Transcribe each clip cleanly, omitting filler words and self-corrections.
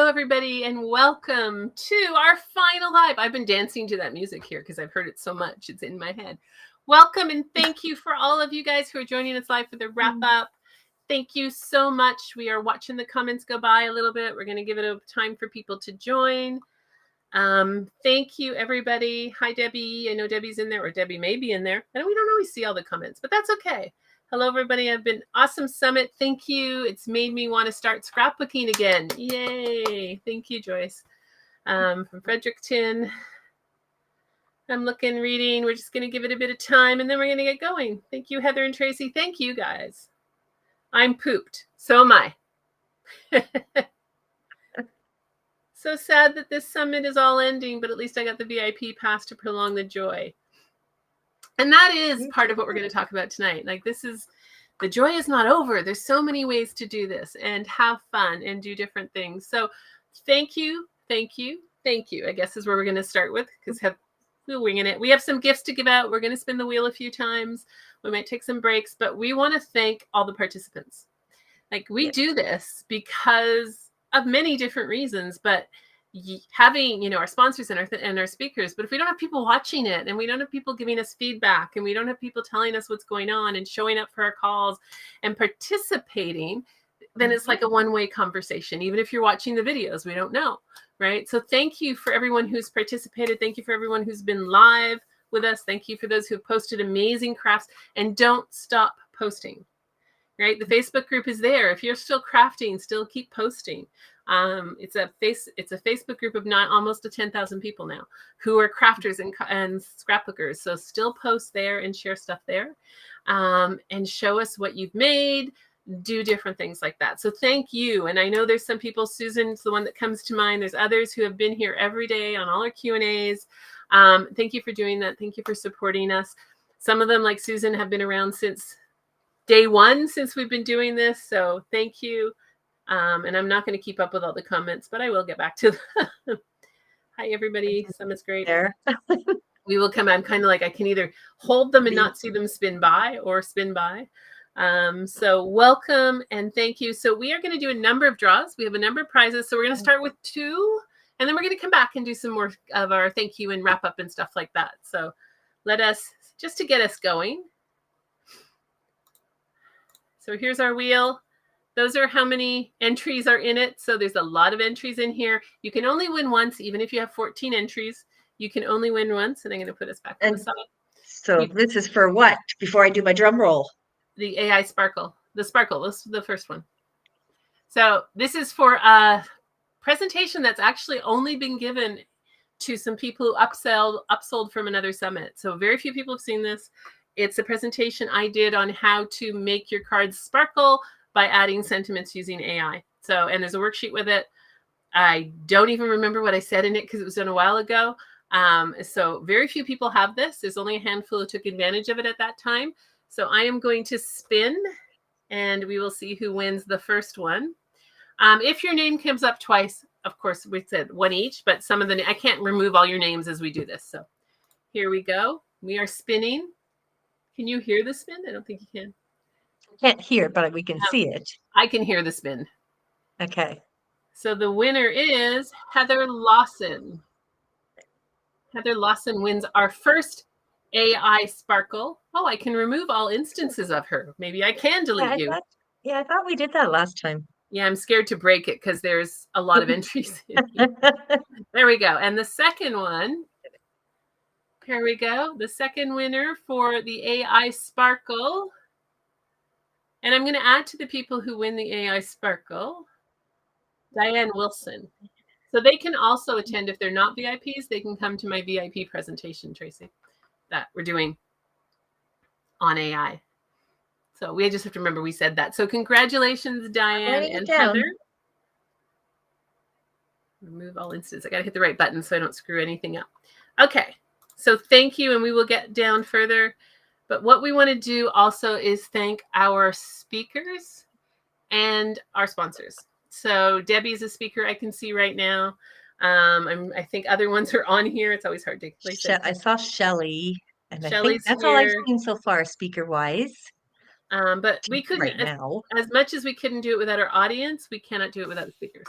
Hello, everybody, and welcome to our final live. I've been dancing to that music here because I've heard it so much. It's in my head. Welcome, and thank you for all of you guys who are joining us live for the wrap-up. Thank you so much. We are watching the comments go by a little bit. We're going to give it a time for people to join. Thank you, everybody. Hi, Debbie. I know Debbie's in there, or Debbie may be in there. And we don't always see all the comments, but that's okay. Hello, everybody. I've been awesome summit. Thank you. It's made me want to start scrapbooking again. Yay. Thank you, Joyce. From Fredericton. I'm looking, reading. We're just going to give it a bit of time, and then we're going to get going. Thank you, Heather and Tracy. Thank you, guys. I'm pooped. So am I. So sad that this summit is all ending, but at least I got the VIP pass to prolong the joy. And that is part of what we're going to talk about tonight. Like, this is, the joy is not over. There's so many ways to do this and have fun and do different things. So thank you, thank you, thank you, I guess is where we're going to start with, because we're winging it. We have some gifts to give out. We're going to spin the wheel a few times. We might take some breaks, but we want to thank all the participants. Like, we do this because of many different reasons, but having, our sponsors and our speakers, but if we don't have people watching it, and we don't have people giving us feedback, and we don't have people telling us what's going on and showing up for our calls and participating, then it's like a one-way conversation. Even if you're watching the videos, we don't know, right? So thank you for everyone who's participated. Thank you for everyone who's been live with us. Thank you for those who've posted amazing crafts, and don't stop posting. Right? The Facebook group is there. If you're still crafting, still keep posting. It's a Facebook group of almost 10,000 people now who are crafters and scrapbookers. So still post there and share stuff there, and show us what you've made, do different things like that. So thank you. And I know there's some people, Susan's the one that comes to mind. There's others who have been here every day on all our Q&As. Thank you for doing that. Thank you for supporting us. Some of them, like Susan, have been around since day one, since we've been doing this. So thank you. And I'm not going to keep up with all the comments, but I will get back to them. Hi, everybody. Summit's great. There. We will come. I'm kind of like, I can either hold them and not see them spin by or spin by. So welcome and thank you. So we are going to do a number of draws. We have a number of prizes. So we're going to start with 2, and then we're going to come back and do some more of our thank you and wrap up and stuff like that. So let us, just to get us going. So here's our wheel. Those are how many entries are in it. So there's a lot of entries in here. You can only win once, even if you have 14 entries. You can only win once. And I'm going to put us back on the side. So this is for what? Before I do my drum roll. The AI Sparkle. The Sparkle. This is the first one. So this is for a presentation that's actually only been given to some people who upsold from another summit. So very few people have seen this. It's a presentation I did on how to make your cards sparkle by adding sentiments using AI. So, and there's a worksheet with it. I don't even remember what I said in it because it was done a while ago. So very few people have this. There's only a handful who took advantage of it at that time. So I am going to spin, and we will see who wins the first one. If your name comes up twice, of course, we said one each, but some of I can't remove all your names as we do this. So here we go. We are spinning. Can you hear the spin? I don't think you can. I can't hear it, but we can see it. I can hear the spin. Okay. So the winner is Heather Lawson. Heather Lawson wins our first AI Sparkle. Oh, I can remove all instances of her. Maybe I can delete you. I thought we did that last time. Yeah, I'm scared to break it because there's a lot of entries in here. There we go. And the second one, here we go. The second winner for the AI Sparkle. And I'm going to add to the people who win the AI Sparkle, Diane Wilson. So they can also attend. If they're not VIPs, they can come to my VIP presentation, Tracy, that we're doing on AI. So we just have to remember we said that. So congratulations, Diane and Heather. Remove all instances. I got to hit the right button so I don't screw anything up. Okay. So thank you, and we will get down further. But what we want to do also is thank our speakers and our sponsors. So Debbie's a speaker I can see right now. I think other ones are on here. It's always hard to place it. I saw Shelly, and I think that's all I've seen so far, speaker-wise. But we couldn't, right now. As much as we couldn't do it without our audience, we cannot do it without the speakers.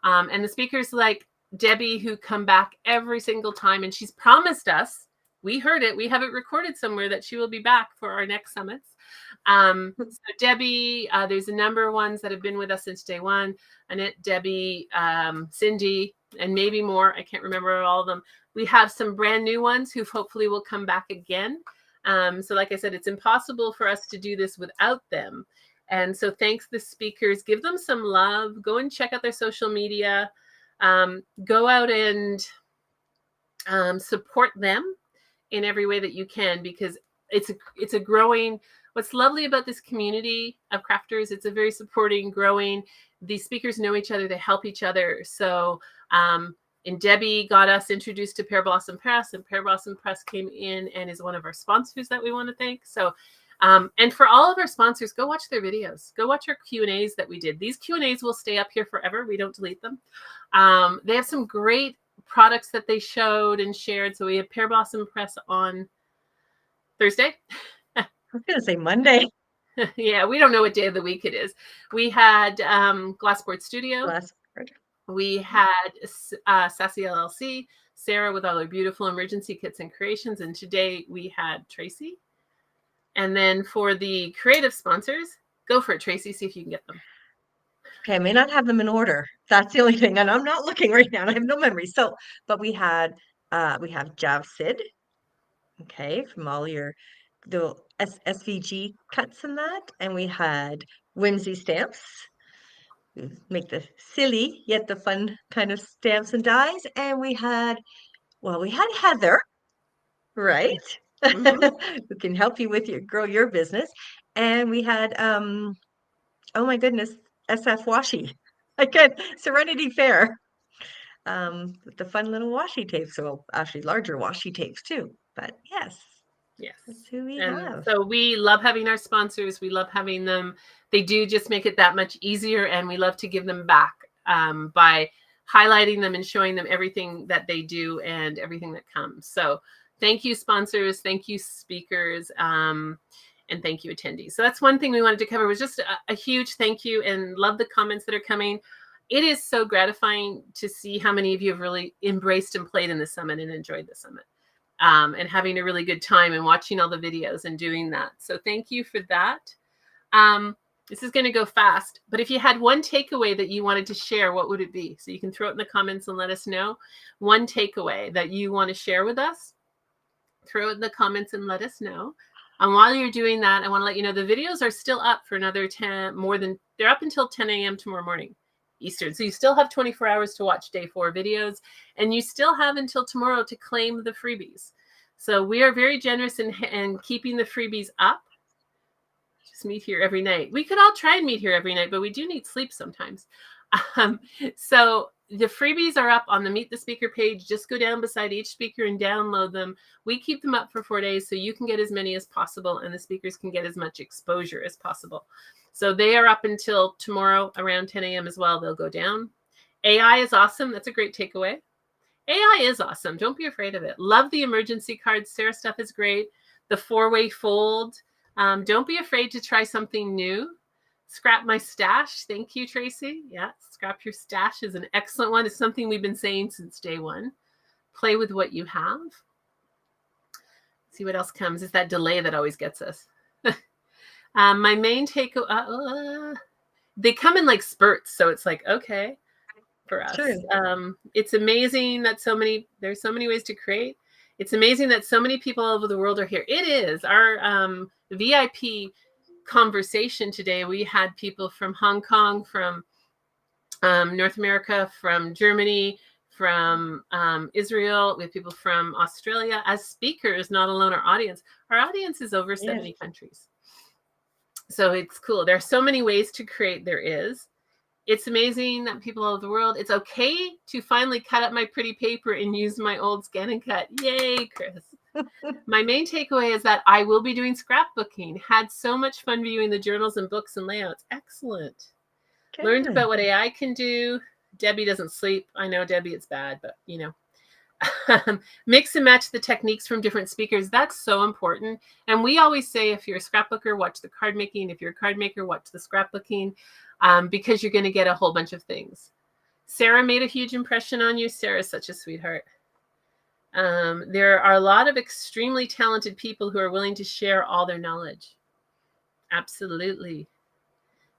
And the speakers like Debbie, who come back every single time, and she's promised us, we heard it, we have it recorded somewhere, that she will be back for our next summits. So Debbie, there's a number of ones that have been with us since day one. Annette, Debbie, Cindy, and maybe more. I can't remember all of them. We have some brand new ones who hopefully will come back again. So like I said, it's impossible for us to do this without them. And so thanks the speakers, give them some love, go and check out their social media, go out and support them in every way that you can, because it's a growing, what's lovely about this community of crafters, it's a very supporting, growing, these speakers know each other, they help each other. So, and Debbie got us introduced to Pear Blossom Press, and Pear Blossom Press came in and is one of our sponsors that we want to thank. So, and for all of our sponsors, go watch their videos. Go watch our Q&As that we did. These Q&As will stay up here forever. We don't delete them. They have some great products that they showed and shared. So we have Pear Blossom Press on Thursday. I was going to say Monday. Yeah, we don't know what day of the week it is. We had Glassboard Studio. Glassboard. We had Sassy LLC, Sarah with all her beautiful emergency kits and creations. And today we had Tracy. And then for the creative sponsors, go for it, Tracy. See if you can get them. Okay, I may not have them in order. That's the only thing. And I'm not looking right now. And I have no memory. So, but we have Jav Sid. Okay, from all your the SVG cuts and that. And we had Whimsy Stamps. Make the silly yet the fun kind of stamps and dies. And we had Heather, right? Who can help you with grow your business. And we had oh my goodness, SF Washi. Again, Serenity Fair. With the fun little washi tapes. So actually larger washi tapes too. But yes. Yes. That's who we and have. So we love having our sponsors. We love having them. They do just make it that much easier, and we love to give them back by highlighting them and showing them everything that they do and everything that comes. So thank you, sponsors. Thank you, speakers. And thank you, attendees. So that's one thing we wanted to cover, was just a huge thank you, and love the comments that are coming. It is so gratifying to see how many of you have really embraced and played in the summit and enjoyed the summit. And having a really good time and watching all the videos and doing that. So thank you for that. This is going to go fast, but if you had one takeaway that you wanted to share, what would it be? So you can throw it in the comments and let us know. One takeaway that you want to share with us, throw it in the comments and let us know. And while you're doing that, I want to let you know the videos are still up for another they're up until 10 a.m. tomorrow morning Eastern. So you still have 24 hours to watch day 4 videos, and you still have until tomorrow to claim the freebies. So we are very generous in keeping the freebies up. Just meet here every night. We could all try and meet here every night, but we do need sleep sometimes. So the freebies are up on the Meet the Speaker page. Just go down beside each speaker and download them. We keep them up for 4 days so you can get as many as possible and the speakers can get as much exposure as possible. So they are up until tomorrow around 10 a.m. as well. They'll go down. AI is awesome. That's a great takeaway. AI is awesome. Don't be afraid of it. Love the emergency cards. Sarah's stuff is great. The 4-way fold. Don't be afraid to try something new. Scrap my stash. Thank you, Tracy. Yeah, scrap your stash is an excellent one. It's something we've been saying since day one. Play with what you have. See what else comes. It's that delay that always gets us. My main takeaway, they come in like spurts. So it's like, okay, for us. Sure. It's amazing that there's so many ways to create. It's amazing that so many people all over the world are here. It is our VIP conversation today. We had people from Hong Kong, from North America, from Germany, from Israel. We have people from Australia as speakers, not alone our audience. Our audience is over 70 countries. So it's cool. There are so many ways to create. There is. It's amazing that people all over the world, it's okay to finally cut up my pretty paper and use my old scan and cut. Yay, Chris. My main takeaway is that I will be doing scrapbooking. Had so much fun viewing the journals and books and layouts. Excellent. Good. Learned about what AI can do. Debbie doesn't sleep. I know, Debbie, it's bad, but you know. Mix and match the techniques from different speakers. That's so important. And we always say, if you're a scrapbooker, watch the card making. If you're a card maker, watch the scrapbooking, because you're going to get a whole bunch of things. Sarah made a huge impression on you. Sarah's such a sweetheart. There are a lot of extremely talented people who are willing to share all their knowledge. Absolutely.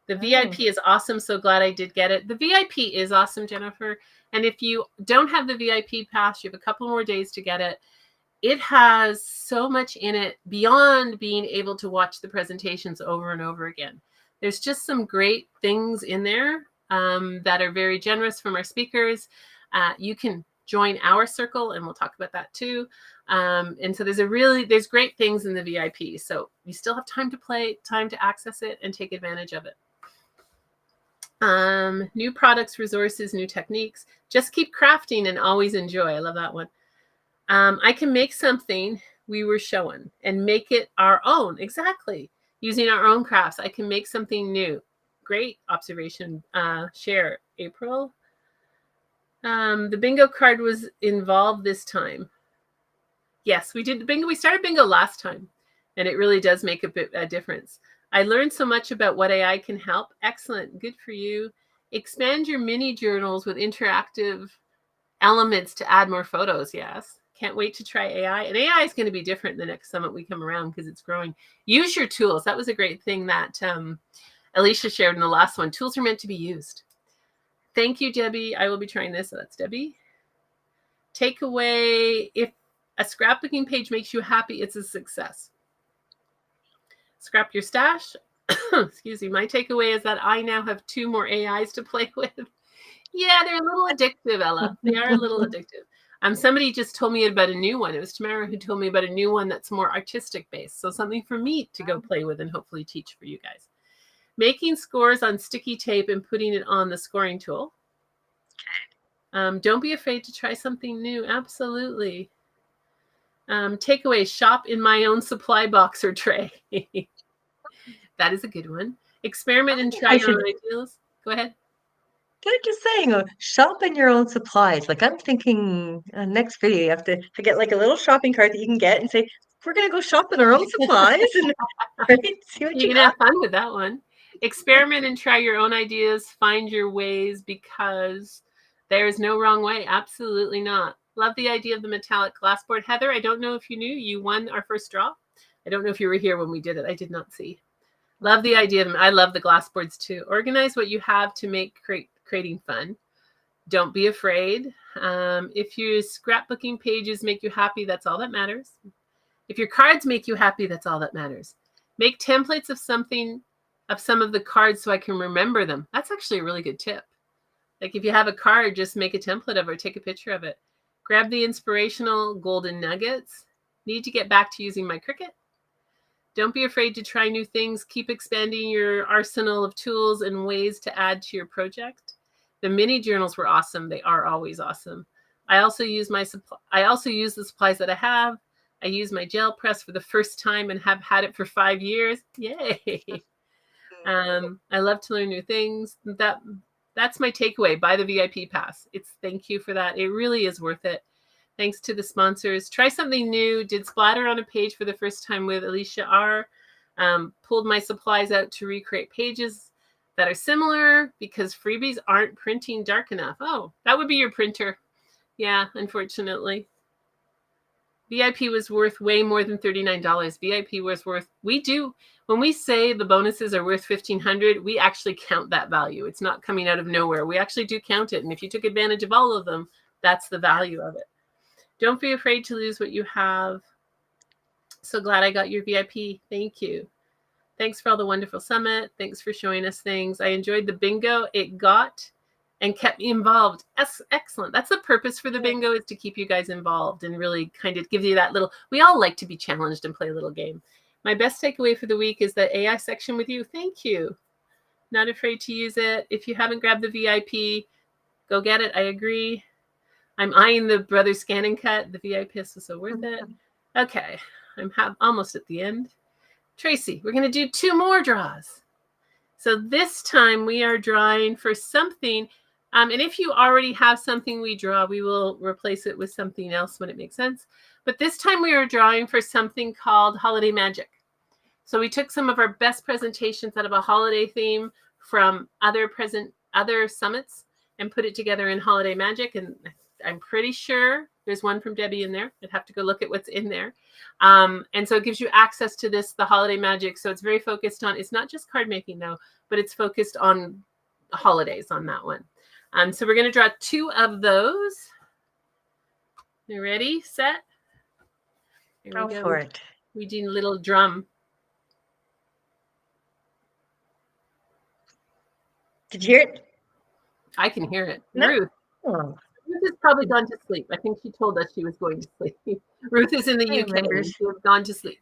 The VIP is awesome. So glad I did get it. The VIP is awesome, Jennifer. And if you don't have the VIP pass, you have a couple more days to get it. It has so much in it beyond being able to watch the presentations over and over again. There's just some great things in there that are very generous from our speakers. You can join our circle, and we'll talk about that too. And so there's great things in the VIP. So you still have time to play, time to access it, and take advantage of it. New products, resources, new techniques. Just keep crafting and always enjoy. I love that one. I can make something we were showing and make it our own. Exactly. Using our own crafts. I can make something new. Great observation. Share, April. The bingo card was involved this time. Yes, we did the bingo. We started bingo last time, and it really does make a difference. I learned so much about what AI can help. Excellent. Good for you. Expand your mini journals with interactive elements to add more photos. Yes. Can't wait to try AI. And AI is going to be different the next summit we come around because it's growing. Use your tools. That was a great thing that Alicia shared in the last one. Tools are meant to be used. Thank you, Debbie. I will be trying this. So that's Debbie. Takeaway: if a scrapbooking page makes you happy, it's a success. Scrap your stash. Excuse me. My takeaway is that I now have 2 more AIs to play with. Yeah, they're a little addictive, Ella. They are a little addictive. Somebody just told me about a new one. It was Tamara who told me about a new one that's more artistic based. So something for me to go play with and hopefully teach for you guys. Making scores on sticky tape and putting it on the scoring tool. Don't be afraid to try something new. Absolutely. Takeaway: shop in my own supply box or tray. That is a good one. Experiment and try your own ideas. Go ahead. Just saying, shop in your own supplies. Like I'm thinking next video, you have to get like a little shopping cart that you can get and say, we're going to go shop in our own supplies and right, see what you can got. have fun with that one. Experiment and try your own ideas. Find your ways because there's no wrong way. Absolutely not. Love the idea of the metallic glass board. Heather, I don't know if you knew you won our first draw. I don't know if you were here when we did it. I did not see. Love the idea of them. I love the glass boards too. Organize what you have to make creating fun. Don't be afraid. If your scrapbooking pages make you happy, that's all that matters. If your cards make you happy, that's all that matters. Make templates of some of the cards so I can remember them. That's actually a really good tip. Like if you have a card, just make a template of it or take a picture of it. Grab the inspirational golden nuggets. Need to get back to using my Cricut. Don't be afraid to try new things. Keep expanding your arsenal of tools and ways to add to your project. The mini journals were awesome. They are always awesome. I also use the supplies that I have. I use my gel press for the first time and have had it for 5 years. Yay. I love to learn new things. That's my takeaway. Buy the VIP pass. Thank you for that. It really is worth it. Thanks to the sponsors. Try something new. Did splatter on a page for the first time with Alicia R. Pulled my supplies out to recreate pages that are similar because freebies aren't printing dark enough. Oh, that would be your printer. Yeah, unfortunately. VIP was worth way more than $39. VIP was worth, when we say the bonuses are worth $1,500, we actually count that value. It's not coming out of nowhere. We actually do count it. And if you took advantage of all of them, that's the value of it. Don't be afraid to lose what you have. So glad I got your VIP. Thank you. Thanks for all the wonderful summit. Thanks for showing us things. I enjoyed the bingo. It got and kept me involved. Excellent. That's the purpose for the bingo, is to keep you guys involved and really kind of give you that little, we all like to be challenged and play a little game. My best takeaway for the week is the AI section with you. Thank you. Not afraid to use it. If you haven't grabbed the VIP, go get it. I agree. I'm eyeing the Brothers Scan and Cut. The VIP is so worth it. Okay. I'm almost at the end. Tracy, we're going to do 2 more draws. So this time we are drawing for something. And if you already have something we draw, we will replace it with something else when it makes sense. But this time we are drawing for something called Holiday Magic. So we took some of our best presentations out of a holiday theme from other summits, and put it together in Holiday Magic. And I'm pretty sure there's one from Debbie in there. I'd have to go look at what's in there. And so it gives you access to this, the Holiday Magic. So it's very focused on, it's not just card making though, but it's focused on holidays on that one. So we're going to draw 2 of those. You ready? Set? Here Go we go. for it. We do a little drum. Did you hear it? I can hear it. No. Ruth. Oh, Ruth has probably gone to sleep. I think she told us she was going to sleep. Ruth is in the I UK remember. and she has gone to sleep.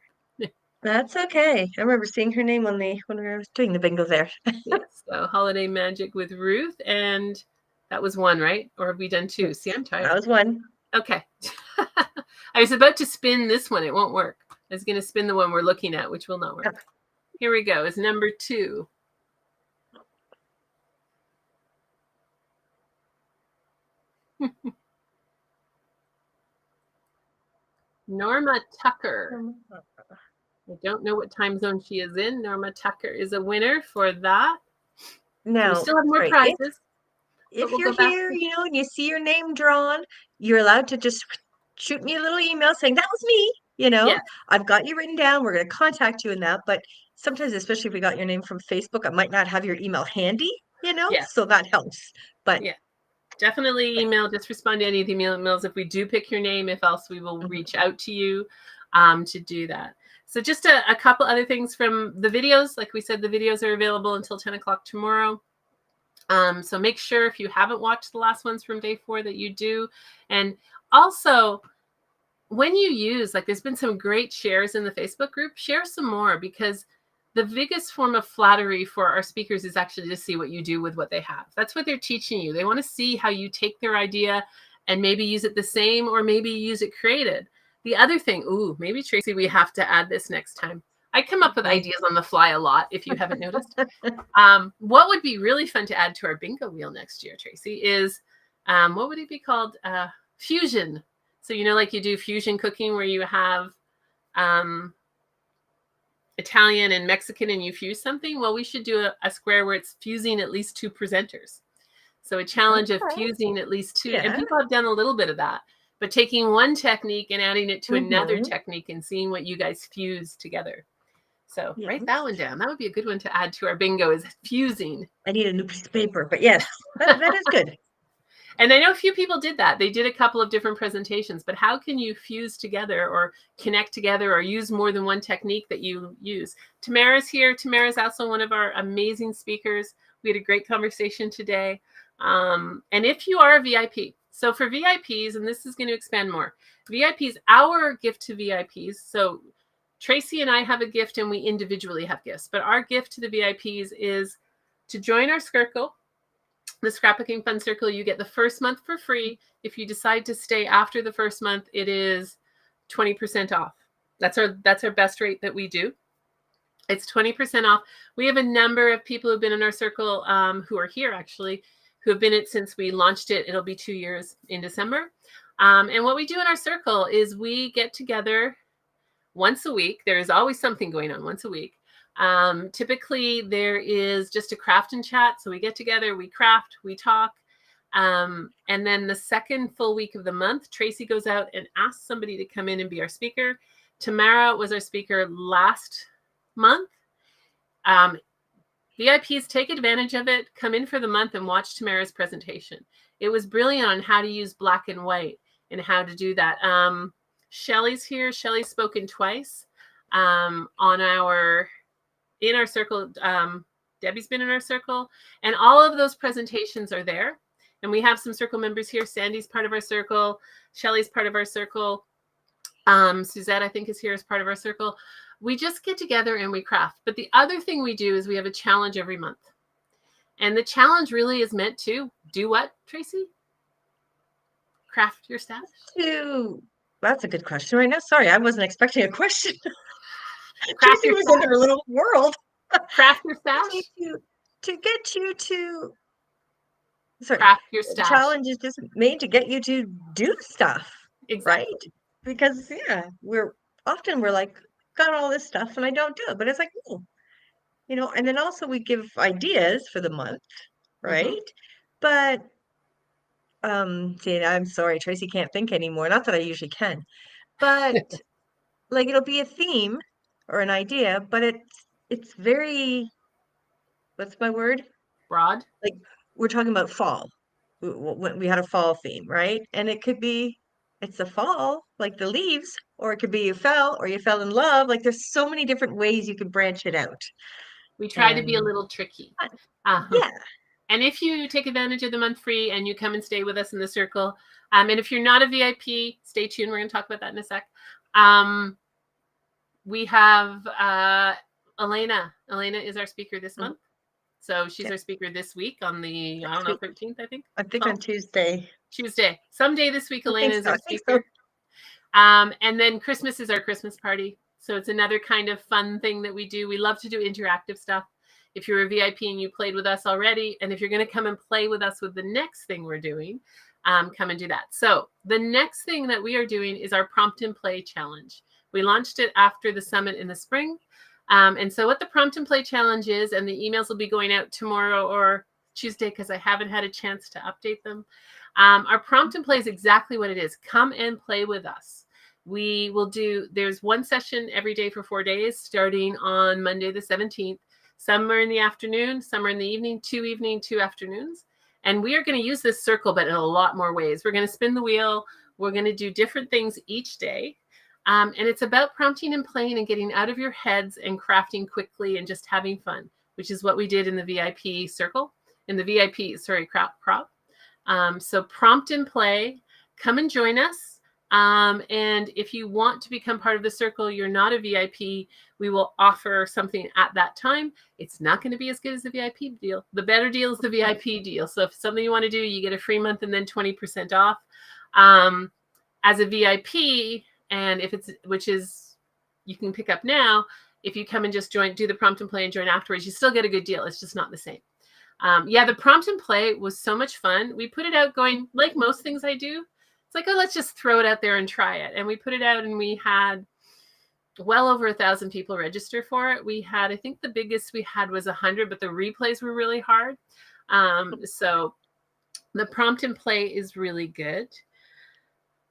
That's okay. I remember seeing her name on the when we were doing the bingo there. Yes. So Holiday Magic with Ruth, and that was 1, right? Or have we done 2? See, I'm tired. That was 1. Okay. I was about to spin this one. It won't work. I was going to spin the one we're looking at, which will not work. Okay. Here we go. It's number 2. Norma Tucker. I don't know what time zone she is in. Norma Tucker is a winner for that. Now, we still have more sorry, prizes. If we'll you're here, and you see your name drawn, you're allowed to just shoot me a little email saying that was me. Yeah. I've got you written down. We're going to contact you in that. But sometimes, especially if we got your name from Facebook, I might not have your email handy. Yeah. So that helps. But yeah, definitely email. Just respond to any of the emails if we do pick your name. If else, we will reach out to you to do that. So just a couple other things from the videos. Like we said, the videos are available until 10 o'clock tomorrow. So make sure if you haven't watched the last ones from day 4 that you do. And also, when you use, like there's been some great shares in the Facebook group, share some more, because the biggest form of flattery for our speakers is actually to see what you do with what they have. That's what they're teaching you. They want to see how you take their idea and maybe use it the same, or maybe use it created. The other thing, maybe Tracy, we have to add this next time. I come up with ideas on the fly a lot, if you haven't noticed. What would be really fun to add to our bingo wheel next year, Tracy, is what would it be called? Fusion. So, like you do fusion cooking where you have Italian and Mexican and you fuse something. Well, we should do a square where it's fusing at least 2 presenters. So a challenge of fusing at least 2. And people have done a little bit of that. But taking one technique and adding it to another technique and seeing what you guys fuse together. So write that one down. That would be a good one to add to our bingo, is fusing. I need a new piece of paper, but yes, that is good. And I know a few people did that. They did a couple of different presentations, but how can you fuse together or connect together or use more than one technique that you use? Tamara's here. Tamara's also one of our amazing speakers. We had a great conversation today. And if you are a VIP, so for VIPs, and this is going to expand more, VIPs, our gift to VIPs, so Tracy and I have a gift and we individually have gifts, but our gift to the VIPs is to join our circle, the Scrapbooking Fun Circle. You get the first month for free. If you decide to stay after the first month, it is 20% off. That's our best rate that we do. It's 20% off. We have a number of people who've been in our circle who are here actually, who have been in it since we launched it. It'll be 2 years in December. And what we do in our circle is we get together once a week. There is always something going on once a week. Typically there is just a craft and chat. So we get together, we craft, we talk. And then the second full week of the month, Tracy goes out and asks somebody to come in and be our speaker. Tamara was our speaker last month. VIPs, take advantage of it. Come in for the month and watch Tamara's presentation. It was brilliant on how to use black and white and how to do that. Shelly's here. Shelly's spoken twice in our circle. Debbie's been in our circle, and all of those presentations are there. And we have some circle members here. Sandy's part of our circle. Shelly's part of our circle. Suzette, I think, is here as part of our circle. We just get together and we craft. But the other thing we do is we have a challenge every month. And the challenge really is meant to do what, Tracy? Craft your stash? That's a good question right now. Sorry, I wasn't expecting a question. Craft Tracy was in her little world. Craft your stash? To get you to... Sorry, craft your stash. The challenge is just made to get you to do stuff. Exactly. Right? Because, we're like, got all this stuff and I don't do it. But it's like, and then also we give ideas for the month, right? But See, I'm sorry, Tracy can't think anymore. Not that I usually can, but like it'll be a theme or an idea, but it's very, what's my word? Broad. Like we're talking about fall. When we had a fall theme, right? And it could be it's the fall, like the leaves, or it could be you fell or you fell in love. Like there's so many different ways you can branch it out. We try to be a And little tricky. Um, yeah, and if you take advantage of the month free and you come and stay with us in the circle, and if you're not a VIP, stay tuned. We're going to talk about that in a sec. We have Elena. Elena is our speaker this month. So she's our speaker this week on the, I don't know, 13th, I think. I think on Tuesday. Tuesday. Someday this week, Elena is our speaker. And then Christmas is our Christmas party. So it's another kind of fun thing that we do. We love to do interactive stuff. If you're a VIP and you played with us already, and if you're going to come and play with us with the next thing we're doing, come and do that. So the next thing that we are doing is our Prompt and Play Challenge. We launched it after the summit in the spring. And so what the Prompt and Play Challenge is, and the emails will be going out tomorrow or Tuesday because I haven't had a chance to update them. Our Prompt and Play is exactly what it is. Come and play with us. We will do, there's one session every day for 4 days, starting on Monday the 17th. Some are in the afternoon, some are in the evening, 2 evening, 2 afternoons. And we are going to use this circle, but in a lot more ways. We're going to spin the wheel. We're going to do different things each day. And it's about prompting and playing and getting out of your heads and crafting quickly and just having fun, which is what we did in the VIP circle, in the VIP, sorry, crop. So prompt and play, come and join us. And if you want to become part of the circle, you're not a VIP, we will offer something at that time. It's not going to be as good as the VIP deal. The better deal is the VIP deal. So if it's something you want to do, you get a free month and then 20% off. As a VIP, and if it's, which is, you can pick up now, if you come and just join, do the prompt and play and join afterwards, you still get a good deal. It's just not the same. Yeah, the prompt and play was so much fun. We put it out going, like most things I do, it's like, oh, let's just throw it out there and try it. And we put it out and we had well over 1,000 people register for it. We had, I think the biggest we had was 100, but the replays were really hard. So the prompt and play is really good.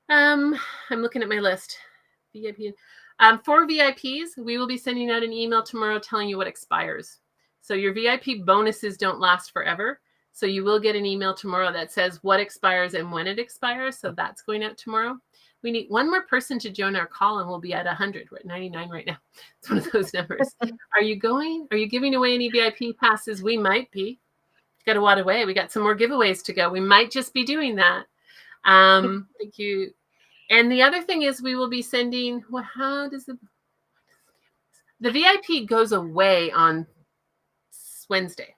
I'm looking at my list. VIP. For VIPs, we will be sending out an email tomorrow telling you what expires. So your VIP bonuses don't last forever. So you will get an email tomorrow that says what expires and when it expires. So that's going out tomorrow. We need one more person to join our call and we'll be at 100. We're at 99 right now. It's one of those numbers. Are you giving away any VIP passes? We might be. Got a lot away. We got some more giveaways to go. We might just be doing that. Thank you. And the other thing is we will be sending, well, how does the VIP goes away on Wednesday.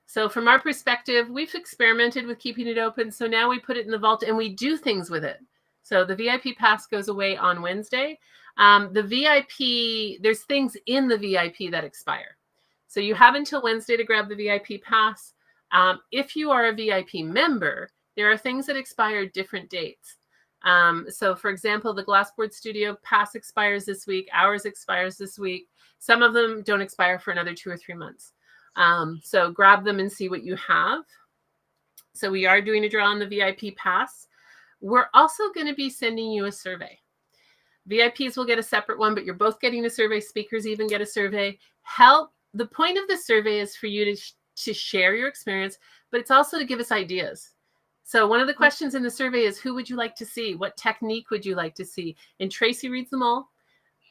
So from our perspective, we've experimented with keeping it open. So now we put it in the vault and we do things with it. So the VIP pass goes away on Wednesday. The VIP, there's things in the VIP that expire. So you have until Wednesday to grab the VIP pass. If you are a VIP member, there are things that expire different dates. So for example, the Glassboard Studio pass expires this week. Ours expires this week. Some of them don't expire for another 2 or 3 months. So grab them and see what you have. So we are doing a draw on the VIP pass. We're also going to be sending you a survey. VIPs will get a separate one, but you're both getting a survey. Speakers even get a survey. The point of the survey is for you to share your experience, but it's also to give us ideas. So one of the questions in the survey is, who would you like to see? What technique would you like to see? And Tracy reads them all.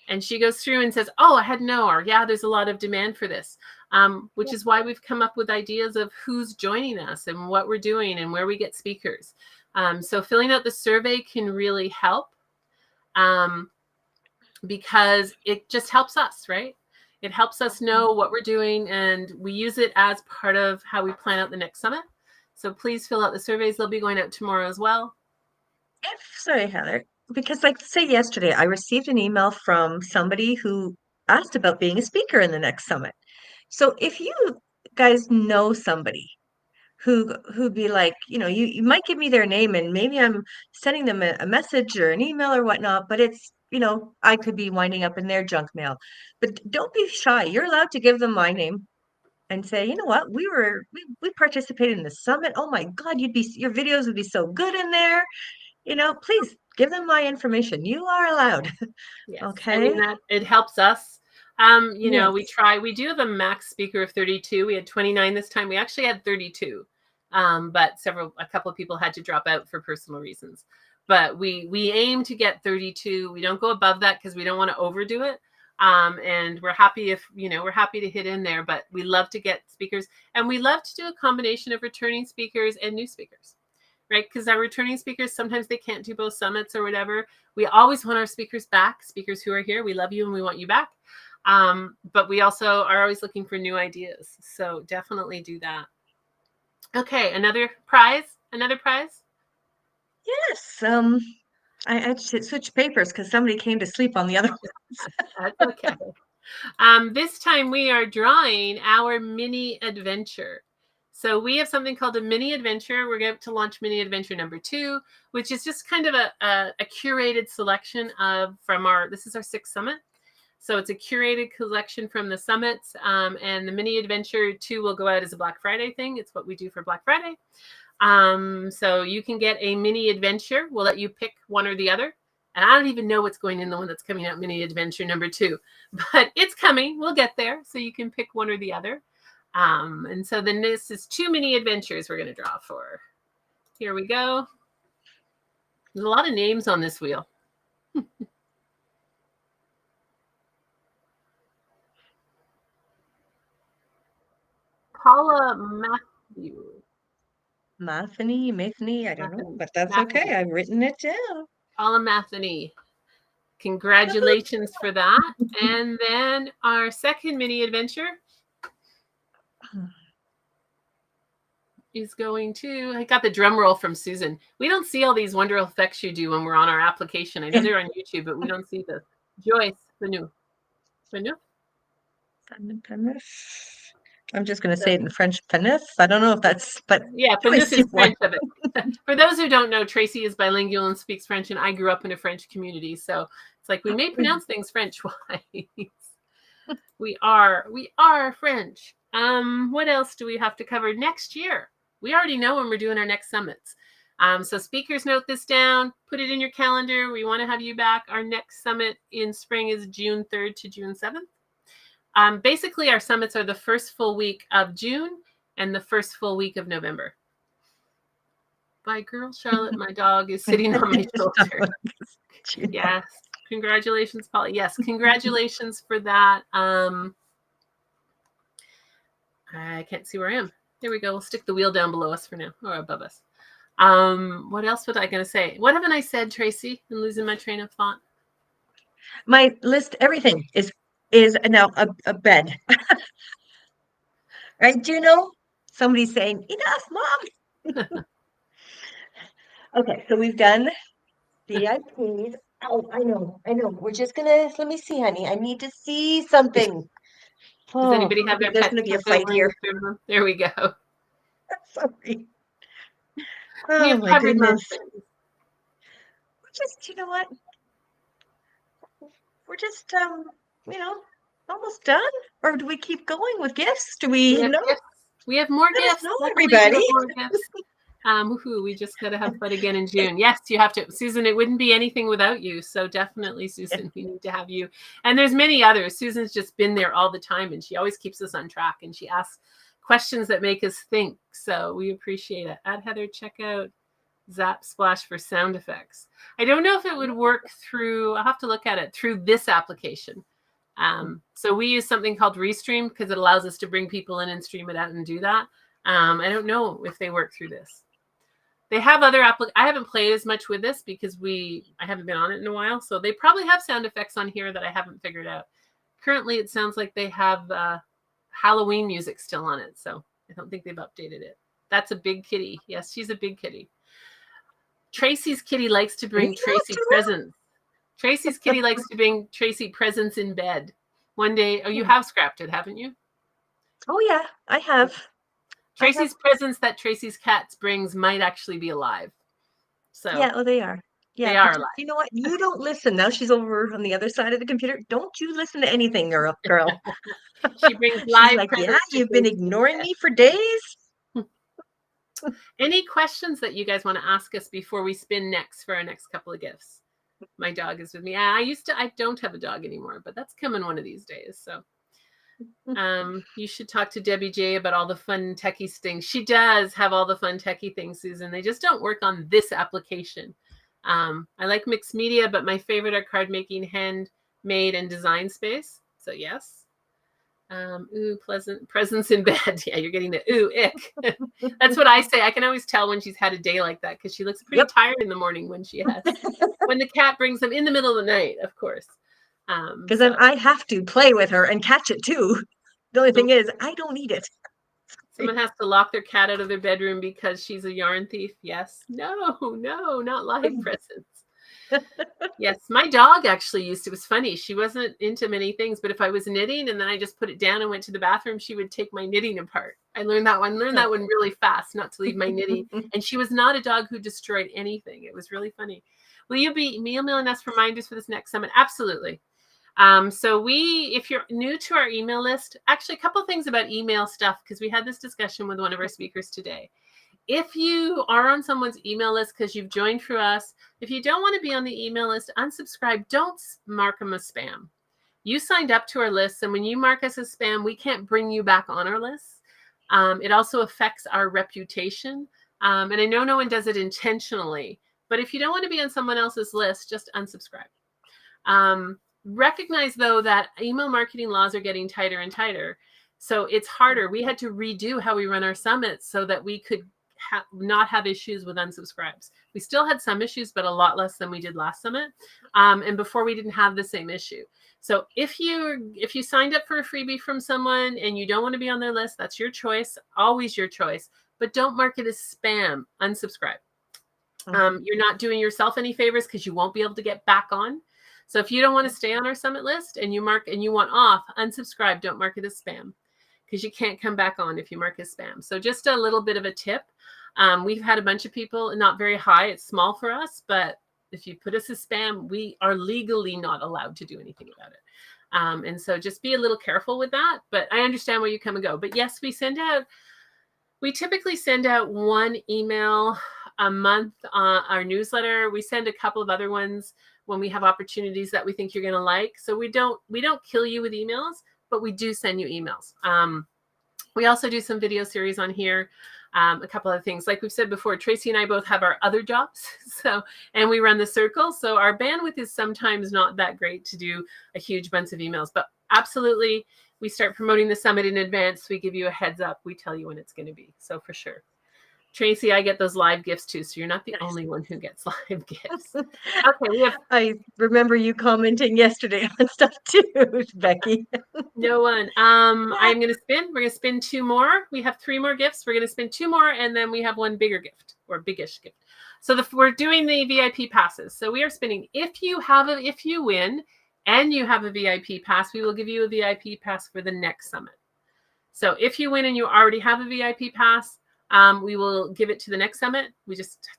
And she goes through and says, oh, I had no, or yeah, there's a lot of demand for this, which is why we've come up with ideas of who's joining us and what we're doing and where we get speakers. So filling out the survey can really help because it just helps us, right? It helps us know what we're doing, and we use it as part of how we plan out the next summit. So please fill out the surveys. They'll be going out tomorrow as well. Sorry, Heather, because like say yesterday, I received an email from somebody who asked about being a speaker in the next summit. So if you guys know somebody who'd be like, you might give me their name and maybe I'm sending them a message or an email or whatnot, but it's, I could be winding up in their junk mail. But don't be shy. You're allowed to give them my name and say, you know what, we participated in the summit. Oh my God, your videos would be so good in there. Please give them my information. You are allowed. Yes, I mean Okay. that it helps us. Yes. We do have a max speaker of 32. We had 29 this time. We actually had 32. But a couple of people had to drop out for personal reasons. But we aim to get 32. We don't go above that because we don't want to overdo it. And we're happy we're happy to hit in there, but we love to get speakers, and we love to do a combination of returning speakers and new speakers, right? Because our returning speakers, sometimes they can't do both summits or whatever. We always want our speakers back, speakers who are here. We love you and we want you back. But we also are always looking for new ideas. So definitely do that. Okay, another prize. Yes. I switched papers because somebody came to sleep on the other ones. That's okay. This time we are drawing our mini adventure. So we have something called a mini adventure. We're going to launch mini adventure number 2, which is just kind of a curated selection this is our 6th summit. So it's a curated collection from the summits, and the mini adventure 2 will go out as a Black Friday thing. It's what we do for Black Friday. So you can get a mini adventure. We'll let you pick one or the other. And I don't even know what's going in the one that's coming out, mini adventure number 2, but it's coming. We'll get there. So you can pick one or the other. And so then this is 2 mini adventures we're going to draw for. Here we go. There's a lot of names on this wheel. Paula Matthew. Matheny, I don't know, but that's okay. I've written it down. Paula Matheny. Congratulations for that. And then our second mini adventure is going to, I got the drum roll from Susan. We don't see all these wonderful effects you do when we're on our application. I know they're on YouTube, but we don't see the Joyce Benu. I'm just going to say it in French, Penif. I don't know if that's, but yeah, Penif is French of it. For those who don't know, Tracy is bilingual and speaks French, and I grew up in a French community, so it's like we may pronounce things French-wise. We are French. What else do we have to cover next year? We already know when we're doing our next summits. So speakers, note this down, put it in your calendar. We want to have you back. Our next summit in spring is June 3rd to June 7th. Basically, our summits are the first full week of June and the first full week of November. Bye, girl. Charlotte, my dog, is sitting on my shoulder. Yes. Congratulations, Paula. Yes, congratulations for that. I can't see where I am. There we go. We'll stick the wheel down below us for now, or above us. What else was I going to say? What haven't I said, Tracy? I'm losing my train of thought. My list, everything is now a bed. Right? Do you know? Somebody's saying, enough, Mom. Okay, so we've done VIPs. Oh, I know. We're just gonna, let me see, honey. I need to see something. Does anybody have Okay, their there's pets gonna be a tucked away fight in here. the room? There we go. Sorry. We Oh have my covered goodness. most things. You know what? We're just almost done. Or do we keep going with gifts? Do we know? Gifts. We have more Let us gifts. know, Luckily, everybody. we have more gifts. We just got to have fun again in June. Yes, you have to. Susan, it wouldn't be anything without you. So definitely, Susan, we need to have you. And there's many others. Susan's just been there all the time, and she always keeps us on track, and she asks questions that make us think. So we appreciate it. Add Heather, check out Zap Splash for sound effects. I don't know if it would work through, I'll have to look at it, through this application. So we use something called Restream because it allows us to bring people in and stream it out and do that. I don't know if they work through this. They have other I haven't played as much with this because I haven't been on it in a while. So they probably have sound effects on here that I haven't figured out. Currently, it sounds like they have Halloween music still on it. So I don't think they've updated it. That's a big kitty. Yes, she's a big kitty. Tracy's kitty likes to bring Tracy presents. Tracy's kitty likes to bring Tracy presents in bed. One day, you have scrapped it, haven't you? Oh yeah, I have. Tracy's presents that Tracy's cats brings might actually be alive. So yeah, they are. Yeah, They are alive. you know what? You don't listen. Now she's over on the other side of the computer. Don't you listen to anything, girl. She brings She's live like, yeah, presents to you've been Tracy's ignoring bed. me for days. Any questions that you guys want to ask us before we spin next for our next couple of gifts? My dog is with me. I don't have a dog anymore, but that's coming one of these days. So you should talk to Debbie J about all the fun techie things. She does have all the fun techie things, Susan. They just don't work on this application. I like mixed media, but my favorite are card making, handmade, and design space. So yes. Pleasant presence in bed. Yeah, you're getting the ick. That's what I say. I can always tell when she's had a day like that because she looks pretty tired in the morning when the cat brings them in the middle of the night, of course. Because then I have to play with her and catch it too. The only thing is, I don't need it. Someone has to lock their cat out of their bedroom because she's a yarn thief. Yes. No, not live presents. Yes, my dog actually it was funny. She wasn't into many things, but if I was knitting and then I just put it down and went to the bathroom, she would take my knitting apart. I learned that one really fast, not to leave my knitting. And she was not a dog who destroyed anything. It was really funny. Will you be emailing us reminders for this next summit? Absolutely. So if you're new to our email list, actually a couple of things about email stuff, because we had this discussion with one of our speakers today. If you are on someone's email list because you've joined through us, if you don't want to be on the email list, unsubscribe. Don't mark them as spam. You signed up to our list, and when you mark us as spam, we can't bring you back on our list. It also affects our reputation. And I know no one does it intentionally, but if you don't want to be on someone else's list, just unsubscribe. Recognize, though, that email marketing laws are getting tighter and tighter. So it's harder. We had to redo how we run our summits so that we could not have issues with unsubscribes. We still had some issues, but a lot less than we did last summit. And before we didn't have the same issue. So if you signed up for a freebie from someone and you don't want to be on their list, that's your choice, always your choice. But don't mark it as spam. Unsubscribe. You're not doing yourself any favors because you won't be able to get back on. So if you don't want to stay on our summit list and you want off, unsubscribe. Don't mark it as spam because you can't come back on if you mark as spam. So just a little bit of a tip. We've had a bunch of people, not very high, it's small for us, but if you put us as spam, we are legally not allowed to do anything about it. And so just be a little careful with that. But I understand where you come and go. But yes, we typically send out one email a month, our newsletter. We send a couple of other ones when we have opportunities that we think you're going to like. So we don't kill you with emails, but we do send you emails. We also do some video series on here. A couple of things, like we've said before, Tracy and I both have our other jobs. And we run the circle. So our bandwidth is sometimes not that great to do a huge bunch of emails, but absolutely we start promoting the summit in advance. We give you a heads up. We tell you when it's going to be. So for sure. Tracy, I get those live gifts too. So you're not the only one who gets live gifts. Okay, I remember you commenting yesterday on stuff too, Becky. No one. I'm going to spin. We're going to spin two more. We have three more gifts. We're going to spin two more, and then we have one bigger gift or biggish gift. So we're doing the VIP passes. So we are spinning. If you win and you have a VIP pass, we will give you a VIP pass for the next summit. So if you win and you already have a VIP pass, we will give it to the next summit.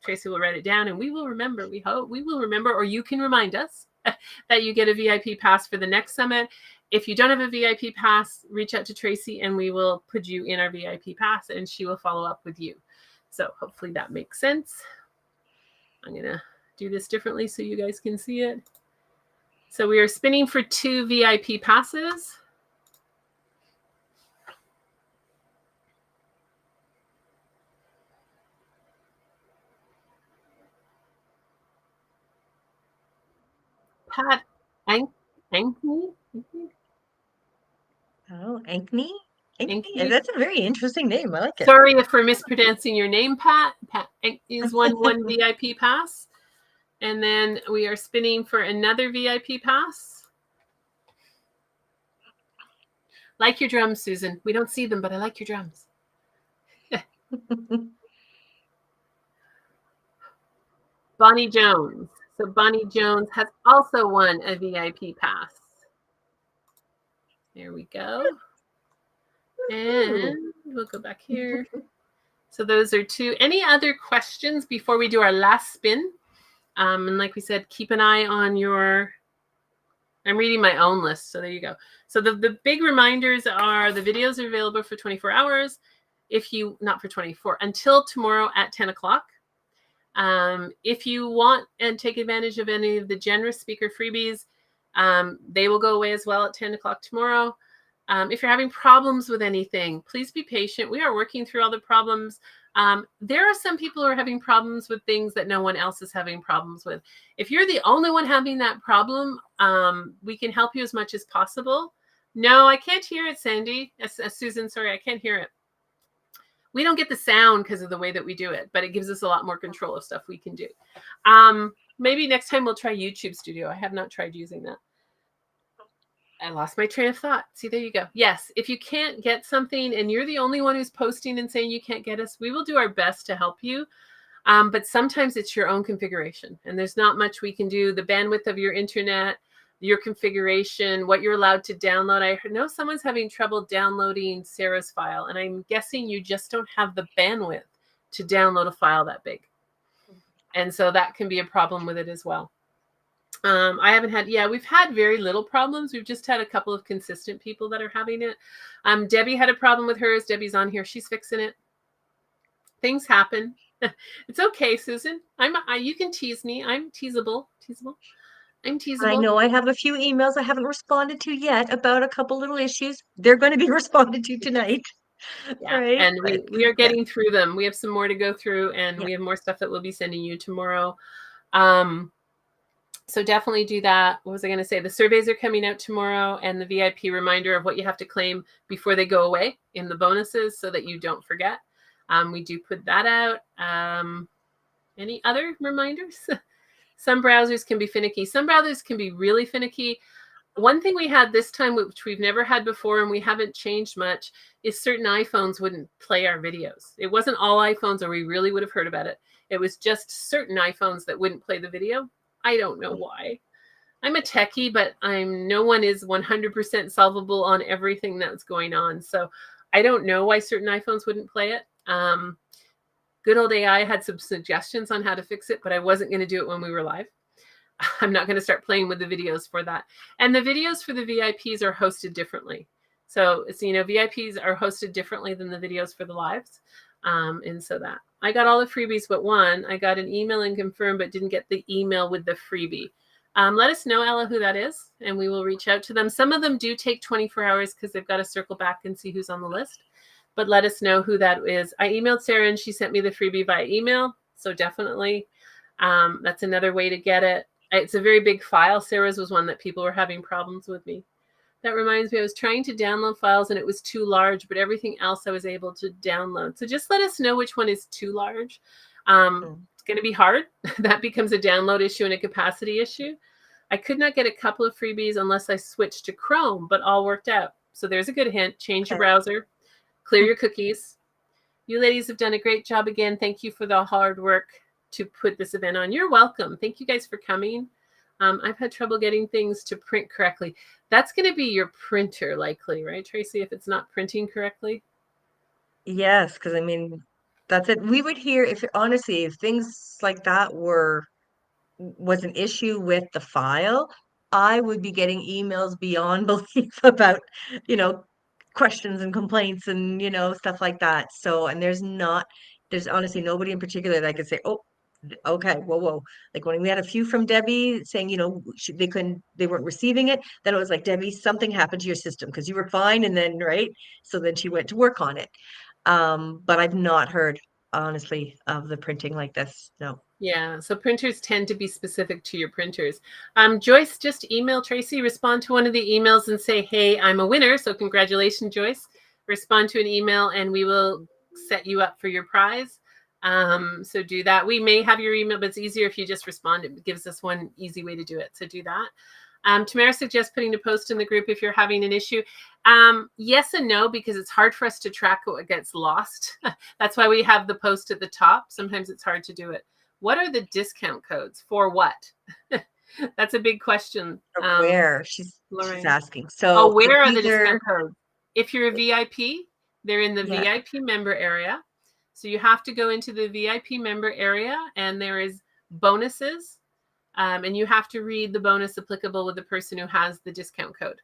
Tracy will write it down and we will remember. We hope we will remember, or you can remind us that you get a VIP pass for the next summit. If you don't have a VIP pass, reach out to Tracy and we will put you in our VIP pass and she will follow up with you. So hopefully that makes sense. I'm going to do this differently so you guys can see it. So we are spinning for 2 VIP passes. Pat Ankney? Oh, Ankney? Ankney? That's a very interesting name. I like it. Sorry if we're mispronouncing your name, Pat. Pat is one VIP pass. And then we are spinning for another VIP pass. Like your drums, Susan. We don't see them, but I like your drums. Bonnie Jones. So Bonnie Jones has also won a VIP pass. There we go. And we'll go back here. So those are 2. Any other questions before we do our last spin? And like we said, keep an eye on your, I'm reading my own list. So there you go. So the big reminders are the videos are available for 24 hours. If you, not for 24, until tomorrow at 10 o'clock. If you want and take advantage of any of the generous speaker freebies, they will go away as well at 10 o'clock tomorrow. If you're having problems with anything, please be patient. We are working through all the problems. There are some people who are having problems with things that no one else is having problems with. If you're the only one having that problem, we can help you as much as possible. No, I can't hear it, Sandy. Susan, sorry, I can't hear it. We don't get the sound because of the way that we do it, but it gives us a lot more control of stuff we can do. Maybe next time we'll try YouTube Studio. I have not tried using that. I lost my train of thought. See, there you go. Yes, if you can't get something and you're the only one who's posting and saying you can't get us, we will do our best to help you. But sometimes it's your own configuration and there's not much we can do. The bandwidth of your internet, your configuration, what you're allowed to download. I know someone's having trouble downloading Sarah's file, and I'm guessing you just don't have the bandwidth to download a file that big. And so that can be a problem with it as well. I haven't had, we've had very little problems. We've just had a couple of consistent people that are having it. Debbie had a problem with hers. Debbie's on here. She's fixing it. Things happen. It's okay, Susan. You can tease me. I'm teasable. I'm teasable. I know I have a few emails I haven't responded to yet about a couple little issues. They're going to be responded to tonight. Yeah, right? And we are getting through them. We have some more to go through, and we have more stuff that we'll be sending you tomorrow. So definitely do that. What was I going to say? The surveys are coming out tomorrow, and the VIP reminder of what you have to claim before they go away in the bonuses so that you don't forget. We do put that out. Any other reminders? Some browsers can be finicky. Some browsers can be really finicky. One thing we had this time, which we've never had before and we haven't changed much, is certain iPhones wouldn't play our videos. It wasn't all iPhones or we really would have heard about it. It was just certain iPhones that wouldn't play the video. I don't know why. I'm a techie, but no one is 100% solvable on everything that's going on. So I don't know why certain iPhones wouldn't play it. Good old AI had some suggestions on how to fix it, but I wasn't going to do it when we were live. I'm not going to start playing with the videos for that. And the videos for the VIPs are hosted differently. So it's, VIPs are hosted differently than the videos for the lives. And so that I got all the freebies, but one, I got an email and confirmed, but didn't get the email with the freebie. Let us know, Ella, who that is, and we will reach out to them. Some of them do take 24 hours because they've got to circle back and see who's on the list. But let us know who that is. I emailed Sarah and she sent me the freebie via email. So definitely that's another way to get it. It's a very big file. Sarah's was one that people were having problems with me. That reminds me, I was trying to download files and it was too large, but everything else I was able to download. So just let us know which one is too large. It's going to be hard. That becomes a download issue and a capacity issue. I could not get a couple of freebies unless I switched to Chrome, but all worked out. So there's a good hint. Change your browser. Clear your cookies. You ladies have done a great job again. Thank you for the hard work to put this event on. You're welcome. Thank you guys for coming. I've had trouble getting things to print correctly. That's going to be your printer likely, right, Tracy, if it's not printing correctly? Yes, because that's it. We would hear honestly, if things like that was an issue with the file, I would be getting emails beyond belief about, questions and complaints and, stuff like that. So, and there's honestly nobody in particular that I could say, oh, okay, whoa. Like when we had a few from Debbie saying, they weren't receiving it. Then it was like, Debbie, something happened to your system because you were fine. And then, right. So then she went to work on it. But I've not heard, honestly, of the printing like this. No. Yeah, so printers tend to be specific to your printers. Joyce, just email Tracy, respond to one of the emails and say, hey, I'm a winner. So congratulations, Joyce. Respond to an email and we will set you up for your prize. So do that. We may have your email, but it's easier if you just respond. It gives us one easy way to do it. So do that. Tamara suggests putting a post in the group if you're having an issue. Yes and no, because it's hard for us to track what gets lost. That's why we have the post at the top. Sometimes it's hard to do it. What are the discount codes for what? That's a big question. Where she's asking. So where are the discount codes? If you're a VIP, they're in the VIP member area. So you have to go into the VIP member area and there is bonuses And you have to read the bonus applicable with the person who has the discount code.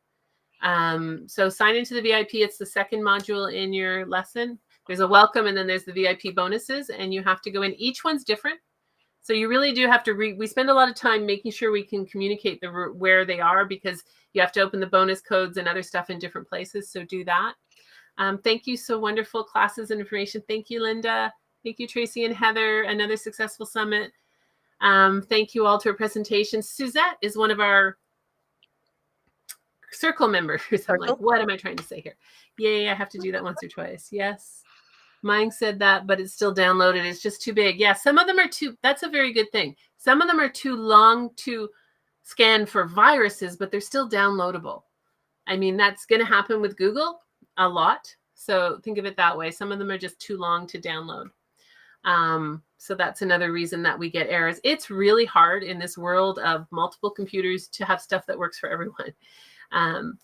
So sign into the VIP. It's the second module in your lesson. There's a welcome, and then there's the VIP bonuses, and you have to go in. Each one's different. So you really do have to we spend a lot of time making sure we can communicate where they are, because you have to open the bonus codes and other stuff in different places. So do that. Thank you. So wonderful classes and information. Thank you, Linda. Thank you, Tracy and Heather. Another successful summit. Thank you all to our presentation. Suzette is one of our circle members. I'm like, what am I trying to say here? Yay, I have to do that once or twice. Yes. Mine said that, but it's still downloaded. It's just too big. Yeah, some of them are too, that's a very good thing. Some of them are too long to scan for viruses, but they're still downloadable. I mean, that's going to happen with Google a lot. So think of it that way. Some of them are just too long to download. So that's another reason that we get errors. It's really hard in this world of multiple computers to have stuff that works for everyone.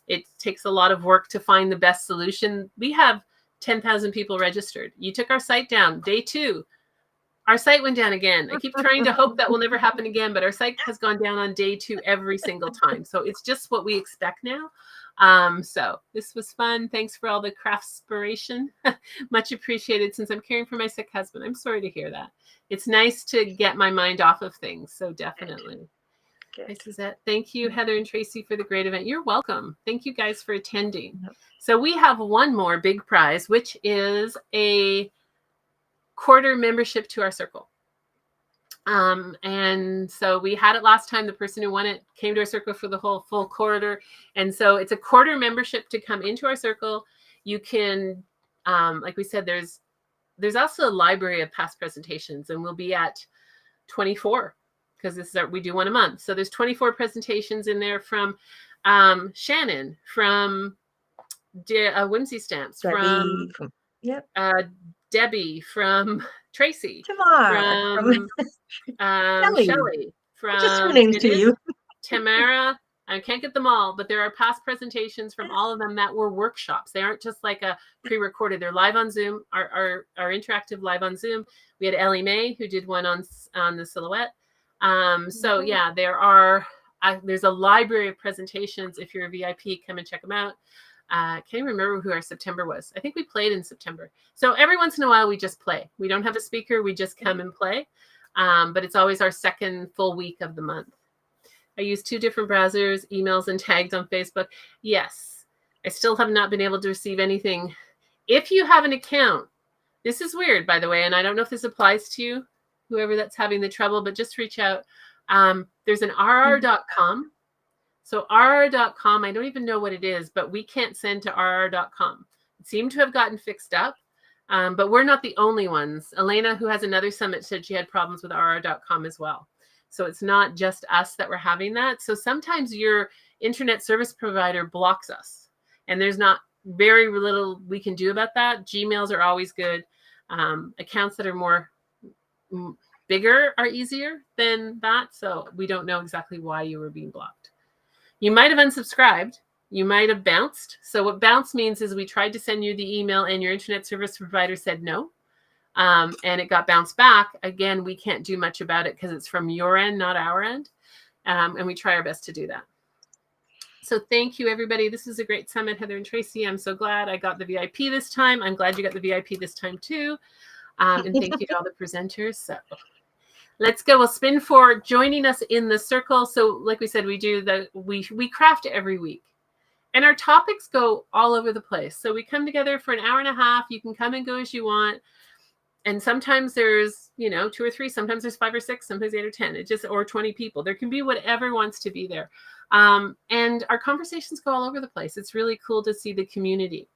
It takes a lot of work to find the best solution. We have 10,000 people registered. You took our site down. Day 2, our site went down again. I keep trying to hope that will never happen again, but our site has gone down on day 2 every single time. So it's just what we expect now. So this was fun. Thanks for all the craftspiration. Much appreciated, since I'm caring for my sick husband. I'm sorry to hear that. It's nice to get my mind off of things. So definitely. Hi, Suzette. Thank you, Heather and Tracy, for the great event. You're welcome. Thank you guys for attending. So we have one more big prize, which is a quarter membership to our circle. And so we had it last time. The person who won it came to our circle for the whole full quarter. And so it's a quarter membership to come into our circle. You can, like we said, there's also a library of past presentations, and we'll be at 24. Because this is we do one a month. So there's 24 presentations in there from Shannon, from Whimsy Stamps, Debbie, from yep. Debbie, from Tracy, Tamar, from Shelley, from just her names to you. Tamara. I can't get them all, but there are past presentations from all of them that were workshops. They aren't just like a pre-recorded. They're live on Zoom, our interactive live on Zoom. We had Ellie Mae, who did one on the silhouette. So yeah, there's a library of presentations. If you're a VIP, come and check them out. Can't even remember who our September was. I think we played in September. So every once in a while we just play. We don't have a speaker. We just come and play. But it's always our second full week of the month. I use 2 different browsers, emails, and tags on Facebook. Yes, I still have not been able to receive anything. If you have an account, this is weird, by the way, and I don't know if this applies to you, whoever that's having the trouble, but just reach out. There's an rr.com. So rr.com, I don't even know what it is, but we can't send to rr.com. It seemed to have gotten fixed up, but we're not the only ones. Elena, who has another summit, said she had problems with rr.com as well. So it's not just us that were having that. So sometimes your internet service provider blocks us, and there's not very little we can do about that. Gmails are always good. Accounts that are more bigger are easier than that. So we don't know exactly why you were being blocked. You might have unsubscribed. You might have bounced. So what bounce means is we tried to send you the email and your internet service provider said no. And it got bounced back. Again, we can't do much about it because it's from your end, not our end. And we try our best to do that. So thank you, everybody. This is a great summit, Heather and Tracy. I'm so glad I got the VIP this time. I'm glad you got the VIP this time too. And thank you to all the presenters. So let's go. We'll spin for joining us in the circle. So like we said, we craft every week. And our topics go all over the place. So we come together for an hour and a half. You can come and go as you want. And sometimes there's, 2 or 3, sometimes there's 5 or 6, sometimes 8 or 10, or 20 people. There can be whatever wants to be there. And our conversations go all over the place. It's really cool to see the community.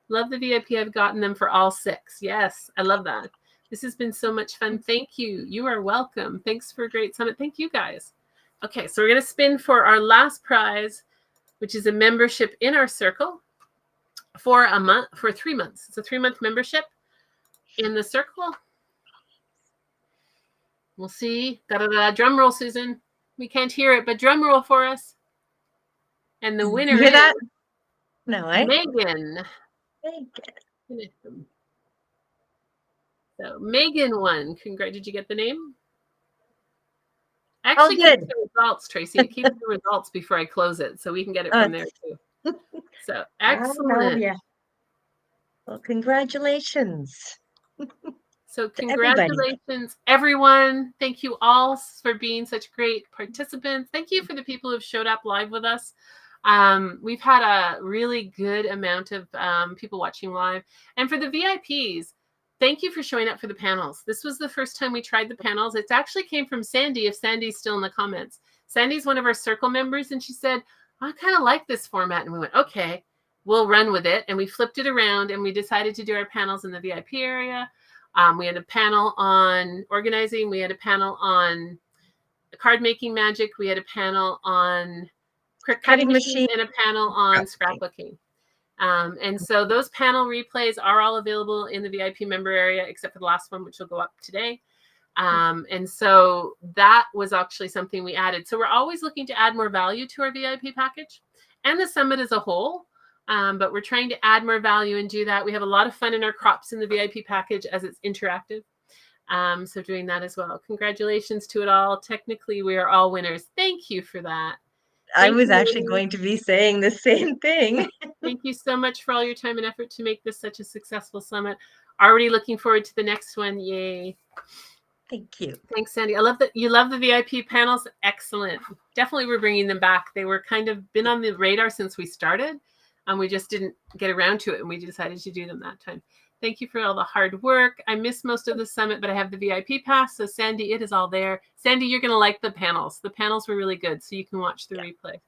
Love the VIP. I've gotten them for all 6. Yes, I love that. This has been so much fun. Thank you. You are welcome. Thanks for a great summit. Thank you, guys. Okay, so we're going to spin for our last prize, which is a membership in our circle for a month, for 3 months. It's a 3-month membership in the circle. We'll see. Da-da-da. Drum roll, Susan. We can't hear it, but drum roll for us. And the winner is that? No, Megan. So Megan won. Congrats. Did you get the name? I Oh, actually keep good. the results, Tracy. It keeps the results before I close it, so we can get it from there too. So Well, excellent. yeah. Well, congratulations So to everybody. congratulations, everyone. Thank you all for being such great participants. Thank you for the people who have showed up live with us. We've had a really good amount of people watching live. And for the VIPs, thank you for showing up for the panels. This was the first time we tried the panels. It actually came from Sandy, if Sandy's still in the comments. Sandy's one of our circle members, and she said, I kind of like this format. And we went, okay, we'll run with it. And we flipped it around, and we decided to do our panels in the VIP area. We had a panel on organizing. We had a panel on card making magic. We had a panel on cutting machines and a panel on scrapbooking. And so those panel replays are all available in the VIP member area, except for the last one, which will go up today. And so that was actually something we added. So we're always looking to add more value to our VIP package and the summit as a whole. But we're trying to add more value and do that. We have a lot of fun in our crops in the VIP package as it's interactive. So doing that as well. Congratulations to it all. Technically, we are all winners. Thank you for that. I was actually going to be saying the same thing. Thank you so much for all your time and effort to make this such a successful summit. Already looking forward to the next one. Yay. Thank you. Thanks, Sandy. I love that you love the VIP panels. Excellent. Definitely we're bringing them back. They were kind of been on the radar since we started. We just didn't get around to it, and we decided to do them that time. Thank you for all the hard work. I missed most of the summit, but I have the VIP pass. So Sandy, it is all there. Sandy, you're going to like the panels. The panels were really good, so you can watch the replay.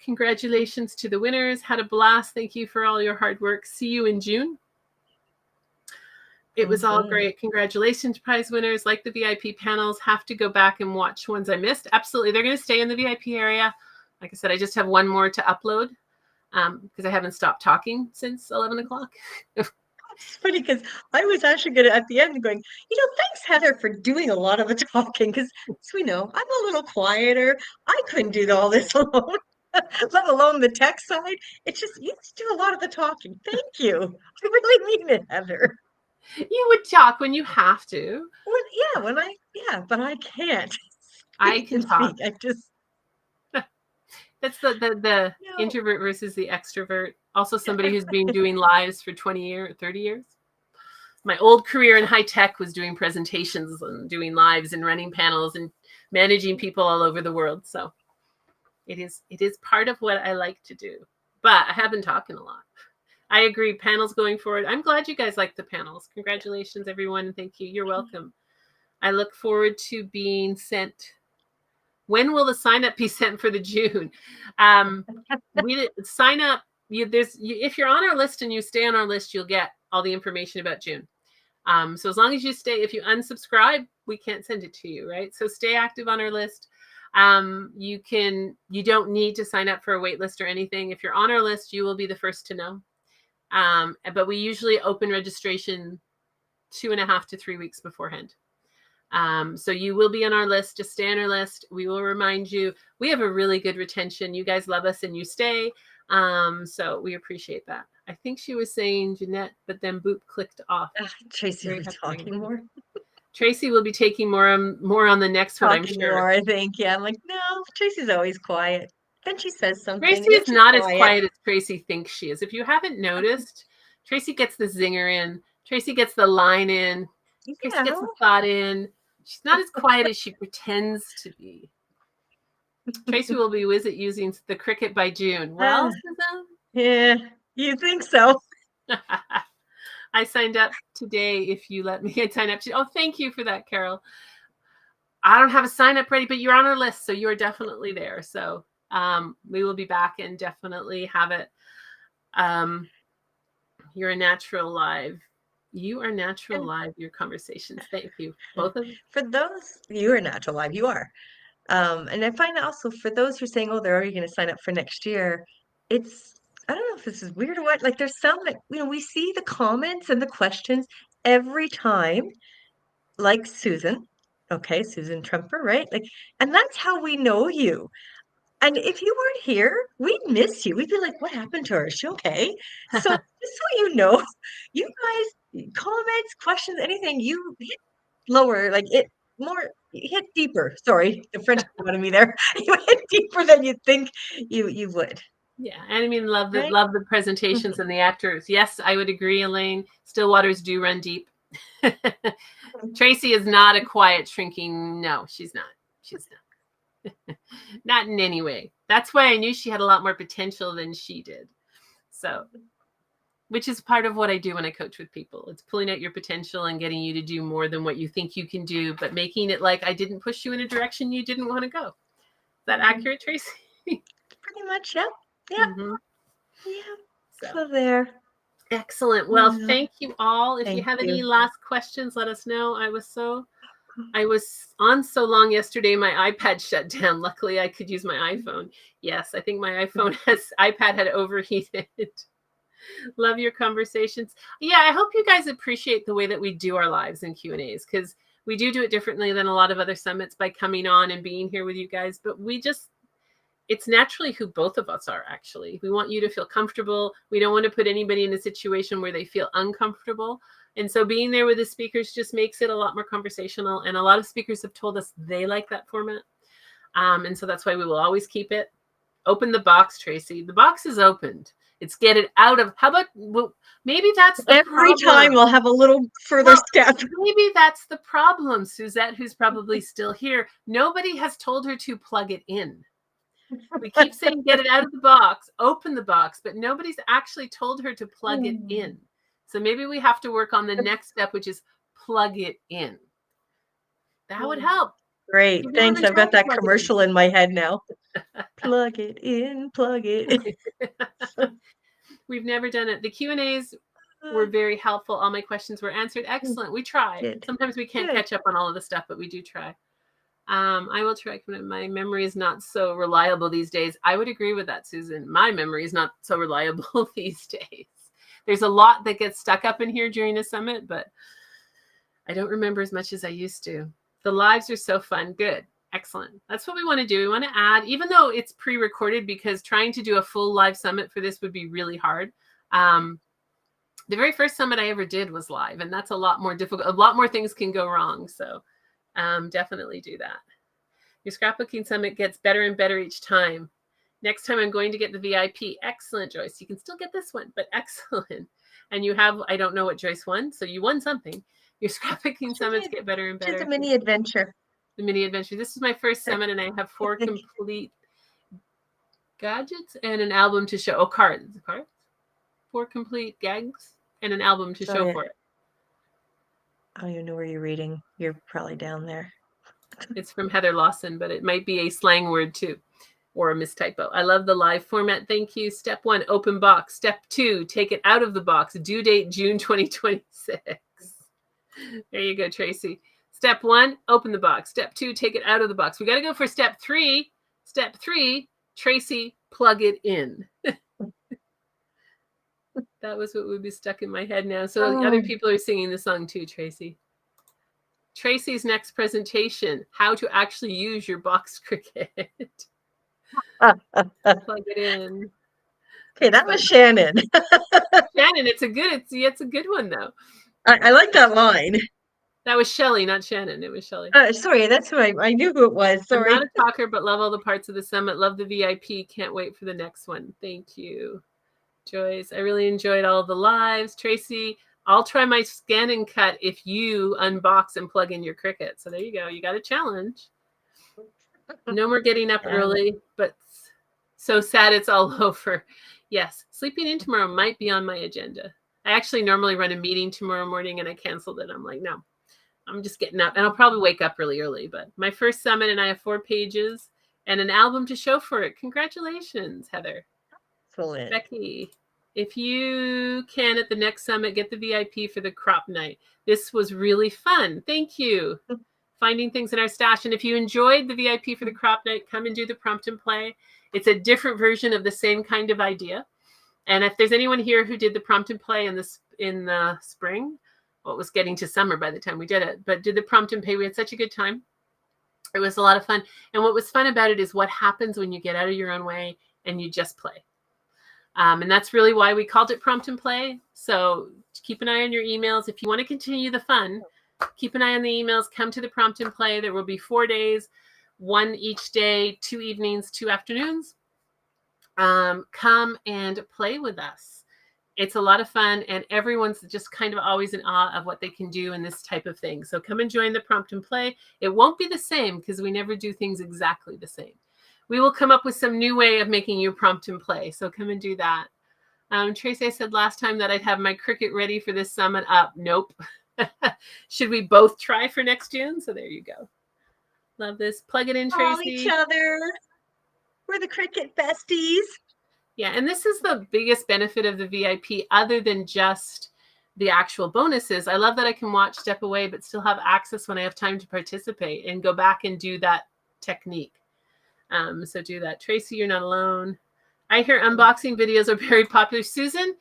Congratulations to the winners. Had a blast. Thank you for all your hard work. See you in June. It was all great. Congratulations, prize winners. Like the VIP panels, have to go back and watch ones I missed. Absolutely. They're going to stay in the VIP area. Like I said, I just have one more to upload because I haven't stopped talking since 11 o'clock. It's funny because I was actually going to, at the end, going, thanks, Heather, for doing a lot of the talking because, as we know, I'm a little quieter. I couldn't do all this alone, let alone the tech side. It's just, you do a lot of the talking. Thank you. I really mean it, Heather. You would talk when you have to. But I can't. I can talk. I just. That's the introvert versus the extrovert. Also somebody who's been doing lives for 20 years, 30 years. My old career in high tech was doing presentations and doing lives and running panels and managing people all over the world. So it is part of what I like to do. But I have been talking a lot. I agree. Panels going forward. I'm glad you guys like the panels. Congratulations, everyone. Thank you. You're welcome. I look forward to being sent. When will the sign up be sent for the June? We sign up. If you're on our list and you stay on our list, you'll get all the information about June. So as long as you stay, if you unsubscribe, we can't send it to you, right? So stay active on our list. You don't need to sign up for a wait list or anything. If you're on our list, you will be the first to know. But we usually open registration 2.5 to 3 weeks beforehand. So you will be on our list. Just stay on our list. We will remind you. We have a really good retention. You guys love us and you stay. So we appreciate that. I think she was saying Jeanette, but then Boop clicked off. Tracy was talking more. Tracy will be taking more on the next one, I'm sure. More, I think. Yeah, I'm like, no, Tracy's always quiet. Then she says something. Tracy is not as quiet as Tracy thinks she is. If you haven't noticed, Tracy gets the zinger in. Tracy gets the line in. Tracy gets the thought in. She's not as quiet as she pretends to be. Tracy will be using the Cricut by June. Well, yeah, you think so? I signed up today. If you let me, I'd sign up. Oh, thank you for that, Carol. I don't have a sign up ready, but you're on our list, so you're definitely there. So we will be back and definitely have it. You're a natural live. You are natural live, your conversations. Thank you. Both of you. For those, you are natural live. You are. And I find also for those who are saying, oh, they're already going to sign up for next year, I don't know if this is weird or what. Like there's some, we see the comments and the questions every time, like Susan. Okay, Susan Trumper, right? And that's how we know you. And if you weren't here, we'd miss you. We'd be like, what happened to her? Is she okay? So just so you know, you guys, comments, questions, anything, you hit lower, more you hit deeper. Sorry, the French got me there. You hit deeper than you think you would. Yeah, and I mean, love Right? the presentations and the actors. Yes, I would agree, Elaine. Still waters do run deep. Tracy is not a quiet, shrinking. No, she's not. She's not. Not in any way. That's why I knew she had a lot more potential than she did. So, which is part of what I do when I coach with people. It's pulling out your potential and getting you to do more than what you think you can do, but making it like I didn't push you in a direction you didn't want to go. Is that accurate, Tracy? Pretty much, yeah. Yeah. Mm-hmm. Yeah. So there. Excellent. Well, Yeah. thank you all. If you have any last questions, let us know. I was on so long yesterday, my iPad shut down. Luckily, I could use my iPhone. Yes, I think my iPad had overheated. Love your conversations. Yeah, I hope you guys appreciate the way that we do our lives and Q&As, because we do it differently than a lot of other summits by coming on and being here with you guys. But it's naturally who both of us are, actually. We want you to feel comfortable. We don't want to put anybody in a situation where they feel uncomfortable. And so being there with the speakers just makes it a lot more conversational. And a lot of speakers have told us they like that format. And so that's why we will always keep it. Open the box, Tracy. The box is opened. It's get it out of, how about, well, maybe that's the Every problem. time we'll have a little further step. Maybe that's the problem, Suzette, who's probably still here. Nobody has told her to plug it in. We keep saying get it out of the box, open the box, but nobody's actually told her to plug it in. So maybe we have to work on the next step, which is plug it in. That would help. Great. Thanks. I've got that commercial in my head now. Plug it in, plug it. We've never done it. The Q&As were very helpful. All my questions were answered. Excellent. We try. Sometimes we can't catch up on all of the stuff, but we do try. I will try. My memory is not so reliable these days. I would agree with that, Susan. My memory is not so reliable these days. There's a lot that gets stuck up in here during a summit, but I don't remember as much as I used to. The lives are so fun. Good. Excellent. That's what we want to do. We want to add, even though it's pre-recorded, because trying to do a full live summit for this would be really hard. The very first summit I ever did was live, and that's a lot more difficult. A lot more things can go wrong. So definitely do that. Your scrapbooking summit gets better and better each time. Next time I'm going to get the VIP. Excellent, Joyce. You can still get this one, but excellent. And you have, I don't know what Joyce won, so you won something. Your scrapbooking summits get better and better. Just a mini adventure. The mini adventure. This is my first summit, and I have 4 complete gadgets and an album to show. Oh, cards. 4 complete gags and an album to show for it. I don't even know where you're reading. You're probably down there. It's from Heather Lawson, but it might be a slang word too, or a mistypo. I love the live format. Thank you. Step 1, open box. Step 2, take it out of the box. Due date, June 2026. There you go, Tracy. Step 1, open the box. Step 2, take it out of the box. We got to go for step 3. Step 3, Tracy, plug it in. That was what would be stuck in my head now. So other people are singing the song too, Tracy. Tracy's next presentation, how to actually use your box cricket. Plug it in. Okay, that was Shannon. Shannon, it's a good one though. I like that line. That was Shelley, not Shannon. It was Shelley. Sorry, that's who I knew who it was. Sorry. I'm not a talker, but love all the parts of the summit. Love the VIP. Can't wait for the next one. Thank you, Joyce. I really enjoyed all the lives. Tracy, I'll try my scan and cut if you unbox and plug in your Cricut. So there you go. You got a challenge. No more getting up early, but so sad it's all over. Yes, sleeping in tomorrow might be on my agenda. I actually normally run a meeting tomorrow morning and I canceled it. I'm like, no, I'm just getting up, and I'll probably wake up really early. But my first summit, and I have 4 pages and an album to show for it. Congratulations, Heather. Excellent. Becky, if you can at the next summit, get the VIP for the crop night. This was really fun. Thank you. Finding things in our stash. And if you enjoyed the VIP for the crop night, come and do the prompt and play. It's a different version of the same kind of idea. And if there's anyone here who did the prompt and play in the spring, well, it was getting to summer by the time we did it, but did the prompt and play, we had such a good time. It was a lot of fun. And what was fun about it is what happens when you get out of your own way and you just play. And that's really why we called it prompt and play. So keep an eye on your emails. If you want to continue the fun, keep an eye on the emails. Come to the prompt and play. There will be 4 days, one each day, 2 evenings, 2 afternoons. Come and play with us. It's a lot of fun, and everyone's just kind of always in awe of what they can do in this type of thing. So come and join the prompt and play. It won't be the same because we never do things exactly the same. We will come up with some new way of making you prompt and play. So come and do that. Tracy, I said last time that I'd have my Cricut ready for this summit up. Nope. Should we both try for next June? So there you go. Love this. Plug it in, Tracy. All each other. We're the Cricut besties. Yeah, and this is the biggest benefit of the VIP other than just the actual bonuses. I love that I can watch, step away, but still have access when I have time to participate and go back and do that technique. So do that. Tracy, you're not alone. I hear unboxing videos are very popular. Susan,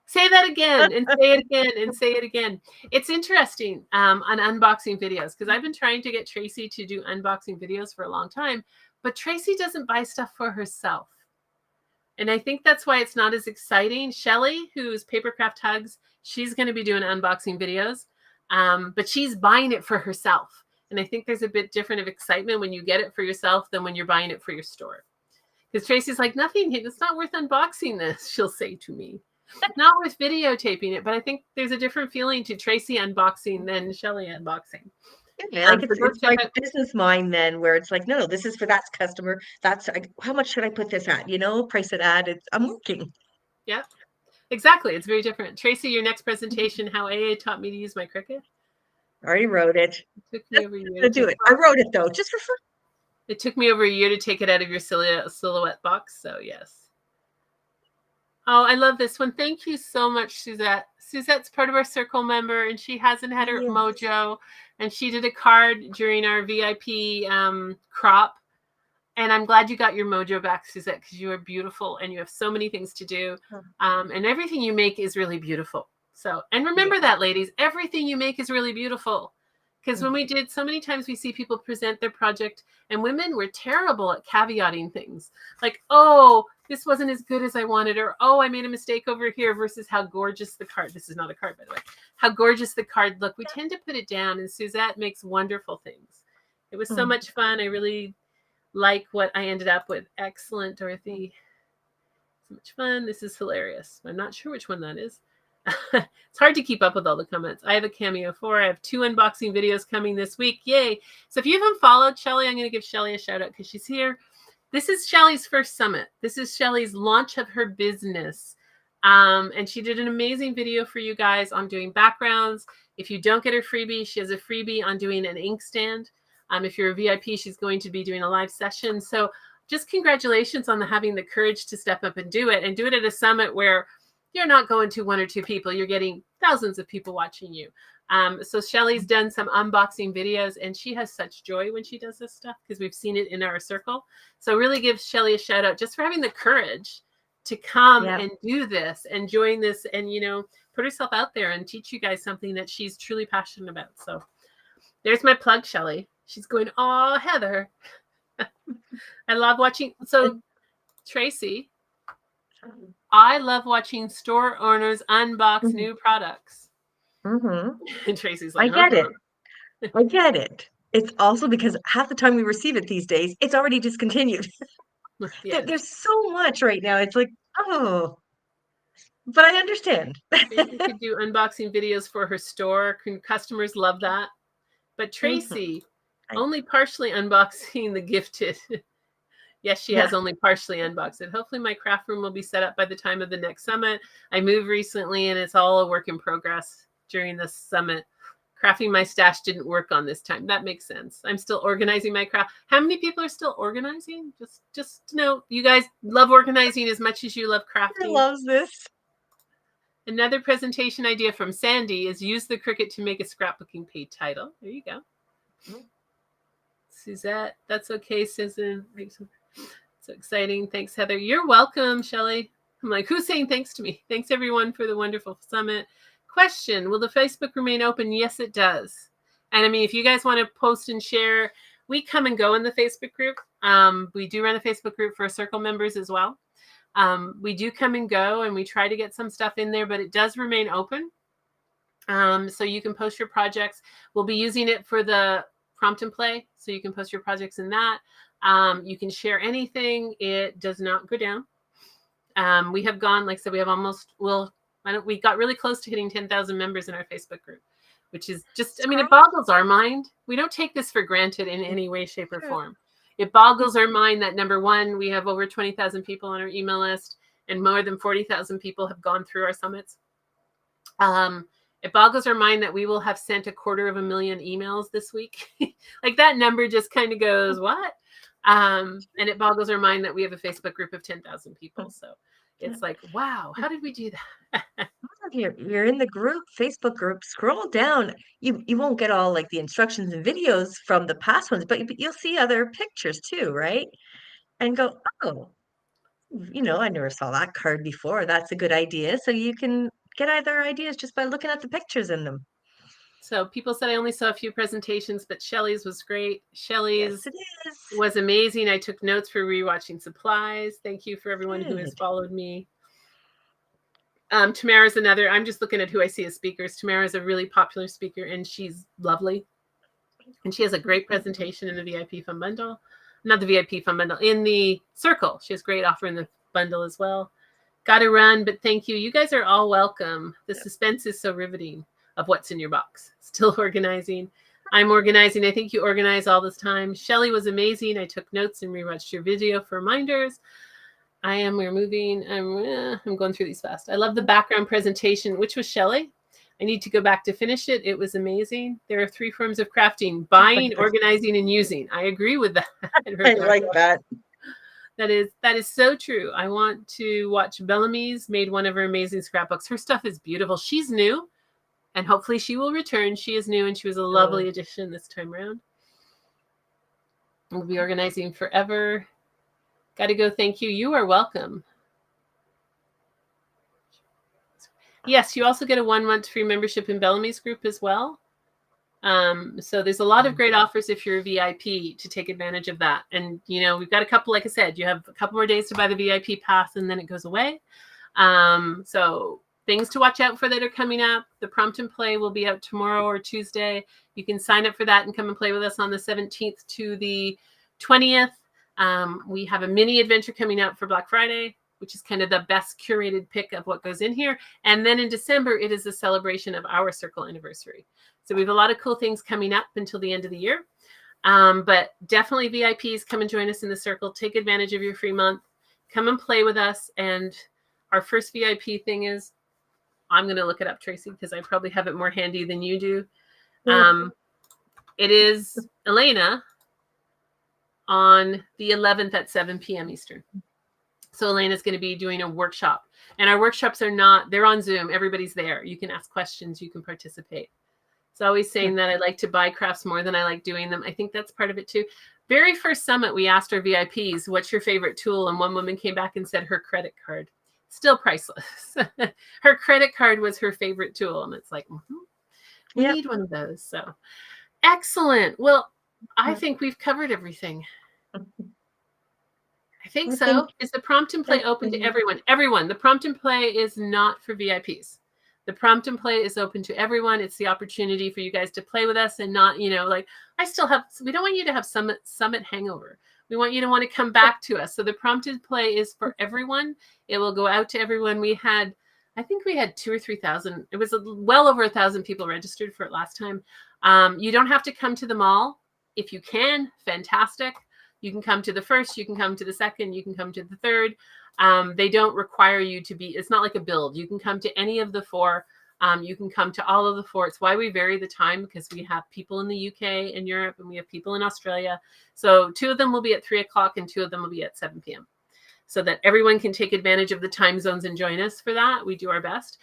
say that again and say it again and say it again. It's interesting on unboxing videos because I've been trying to get Tracy to do unboxing videos for a long time, but Tracy doesn't buy stuff for herself. And I think that's why it's not as exciting. Shelly, who's Papercraft Hugs, she's going to be doing unboxing videos, but she's buying it for herself. And I think there's a bit different of excitement when you get it for yourself than when you're buying it for your store. Because Tracy's like, nothing, it's not worth unboxing this, she'll say to me. Not worth videotaping it, but I think there's a different feeling to Tracy unboxing than Shelly unboxing. Yeah, like it's like business mind then, where it's like, no, this is for that customer. That's how much should I put this at? Price it at. I'm working. Yeah, exactly. It's very different. Tracy, your next presentation, how AA taught me to use my Cricut. I already wrote it. It took me over a year to do it. I wrote it though, just for fun. It took me over a year to take it out of your silhouette box. So yes. Oh, I love this one. Thank you so much, Suzette. Suzette's part of our circle member, and she hasn't had her mojo. And she did a card during our VIP crop. And I'm glad you got your mojo back, Suzette, because you are beautiful and you have so many things to do. And everything you make is really beautiful. So, and remember that, ladies, everything you make is really beautiful. Because when we did, so many times we see people present their project and women were terrible at caveating things. Like, oh, this wasn't as good as I wanted, or, oh, I made a mistake over here versus how gorgeous the card. This is not a card, by the way. How gorgeous the card looked. We tend to put it down, and Suzette makes wonderful things. It was so much fun. I really like what I ended up with. Excellent, Dorothy. So much fun. This is hilarious. I'm not sure which one that is. It's hard to keep up with all the comments. I have a Cameo 4. I have 2 unboxing videos coming this week. Yay. So if you haven't followed Shelly, I'm going to give Shelly a shout out because she's here. This is Shelly's first summit. This is Shelly's launch of her business. And she did an amazing video for you guys on doing backgrounds. If you don't get her freebie, she has a freebie on doing an inkstand. If you're a VIP, she's going to be doing a live session. So just congratulations on having the courage to step up and do it at a summit where you're not going to 1 or 2 people. You're getting thousands of people watching you. So Shelly's done some unboxing videos, and she has such joy when she does this stuff because we've seen it in our circle. So really give Shelly a shout out just for having the courage to come and do this and join this and, put herself out there and teach you guys something that she's truly passionate about. So there's my plug, Shelly. She's going, oh, Heather. I love watching. So Tracy, I love watching store owners unbox new products. And Tracy's like, I get it. I get it. It's also because half the time we receive it these days, it's already discontinued. Yes. There's so much right now. It's like, oh, but I understand. Tracy could do unboxing videos for her store. Customers love that. But Tracy, only partially unboxing the gifted. Yes, she has only partially unboxed it. Hopefully my craft room will be set up by the time of the next summit. I moved recently and it's all a work in progress during this summit. Crafting my stash didn't work on this time. That makes sense. I'm still organizing my craft. How many people are still organizing? Just to know, you guys love organizing as much as you love crafting. I love this. Another presentation idea from Sandy is use the Cricut to make a scrapbooking paid title. There you go. Suzette, that's okay, Susan. So exciting. Thanks, Heather. You're welcome, Shelly. I'm like, who's saying thanks to me? Thanks, everyone, for the wonderful summit. Question, will the Facebook remain open? Yes, it does. And I mean, if you guys want to post and share, we come and go in the Facebook group. We do run a Facebook group for circle members as well. We do come and go, and we try to get some stuff in there, but it does remain open. So you can post your projects. We'll be using it for the prompt and play. So you can post your projects in that. You can share anything. It does not go down. We have gone, like I said, we have almost, we got really close to hitting 10,000 members in our Facebook group, which is just, I mean, it boggles our mind. We don't take this for granted in any way, shape, or form. It boggles our mind that, number one, we have over 20,000 people on our email list, and more than 40,000 people have gone through our summits. It boggles our mind that we will have sent 250,000 emails this week. Like, that number just kind of goes, what? And it boggles our mind that we have a Facebook group of 10,000 people. So it's like, wow, how did we do that? You're in the group, Facebook group, scroll down. You won't get all like the instructions and videos from the past ones, but you'll see other pictures too, right? And go, oh, I never saw that card before. That's a good idea. So you can get other ideas just by looking at the pictures in them. So people said I only saw a few presentations, but Shelley's was great. Shelley's Yes, it is. was amazing. I took notes for rewatching supplies. Thank you for everyone who has followed me. Tamara's another. I'm just looking at who I see as speakers. Tamara's a really popular speaker, and she's lovely. And she has a great presentation in the VIP Fun Bundle. Not the VIP Fun Bundle, in the Circle. She has great offer in the bundle as well. Got to run, but thank you. You guys are all welcome. The suspense is so riveting of what's in your box. Still organizing. I'm organizing. I think you organize all this time. Shelley was amazing. I took notes and rewatched your video for reminders. We're moving. I'm going through these fast. I love the background presentation, which was Shelley. I need to go back to finish it. It was amazing. There are 3 forms of crafting: buying, organizing, and using. I agree with that. I like that. That is so true. I want to watch Bellamy's made one of her amazing scrapbooks. Her stuff is beautiful. She's new, and hopefully she will return. She is new, and she was a lovely addition this time around. We'll be organizing forever. Got to go. Thank you. You are welcome. Yes, you also get a 1-month free membership in Bellamy's group as well. So there's a lot of great offers if you're a VIP to take advantage of that. And, we've got a couple, like I said, you have a couple more days to buy the VIP pass and then it goes away. So things to watch out for that are coming up. The prompt and play will be out tomorrow or Tuesday. You can sign up for that and come and play with us on the 17th to the 20th. We have a mini adventure coming out for Black Friday, which is kind of the best curated pick of what goes in here. And then in December, it is a celebration of our Circle anniversary. So we have a lot of cool things coming up until the end of the year. But definitely VIPs, come and join us in the Circle. Take advantage of your free month. Come and play with us. And our first VIP thing is, I'm going to look it up, Tracy, because I probably have it more handy than you do. It is Elena on the 11th at 7 p.m. Eastern. So Elena's going to be doing a workshop. And our workshops they're on Zoom. Everybody's there. You can ask questions. You can participate. So always saying that I like to buy crafts more than I like doing them. I think that's part of it too. Very first summit, we asked our VIPs, what's your favorite tool? And one woman came back and said her credit card. Still priceless. Her credit card was her favorite tool. And it's like, we need one of those. So excellent. Well, I think we've covered everything. I think so. Is the prompt and play open to everyone? Everyone. The prompt and play is not for VIPs. The prompt and play is open to everyone. It's the opportunity for you guys to play with us and not, we don't want you to have summit hangover. We want you to want to come back to us. So the prompt and play is for everyone. It will go out to everyone. I think we had 2,000 or 3,000. It was well over 1,000 people registered for it last time. You don't have to come to them all. If you can, fantastic. You can come to the first, you can come to the second, you can come to the third. They don't require you to be, it's not like a build. You can come to any of the 4. You can come to all of the 4. It's why we vary the time, because we have people in the UK and Europe, and we have people in Australia. So 2 of them will be at 3 o'clock and 2 of them will be at 7 p.m. so that everyone can take advantage of the time zones and join us for that. We do our best.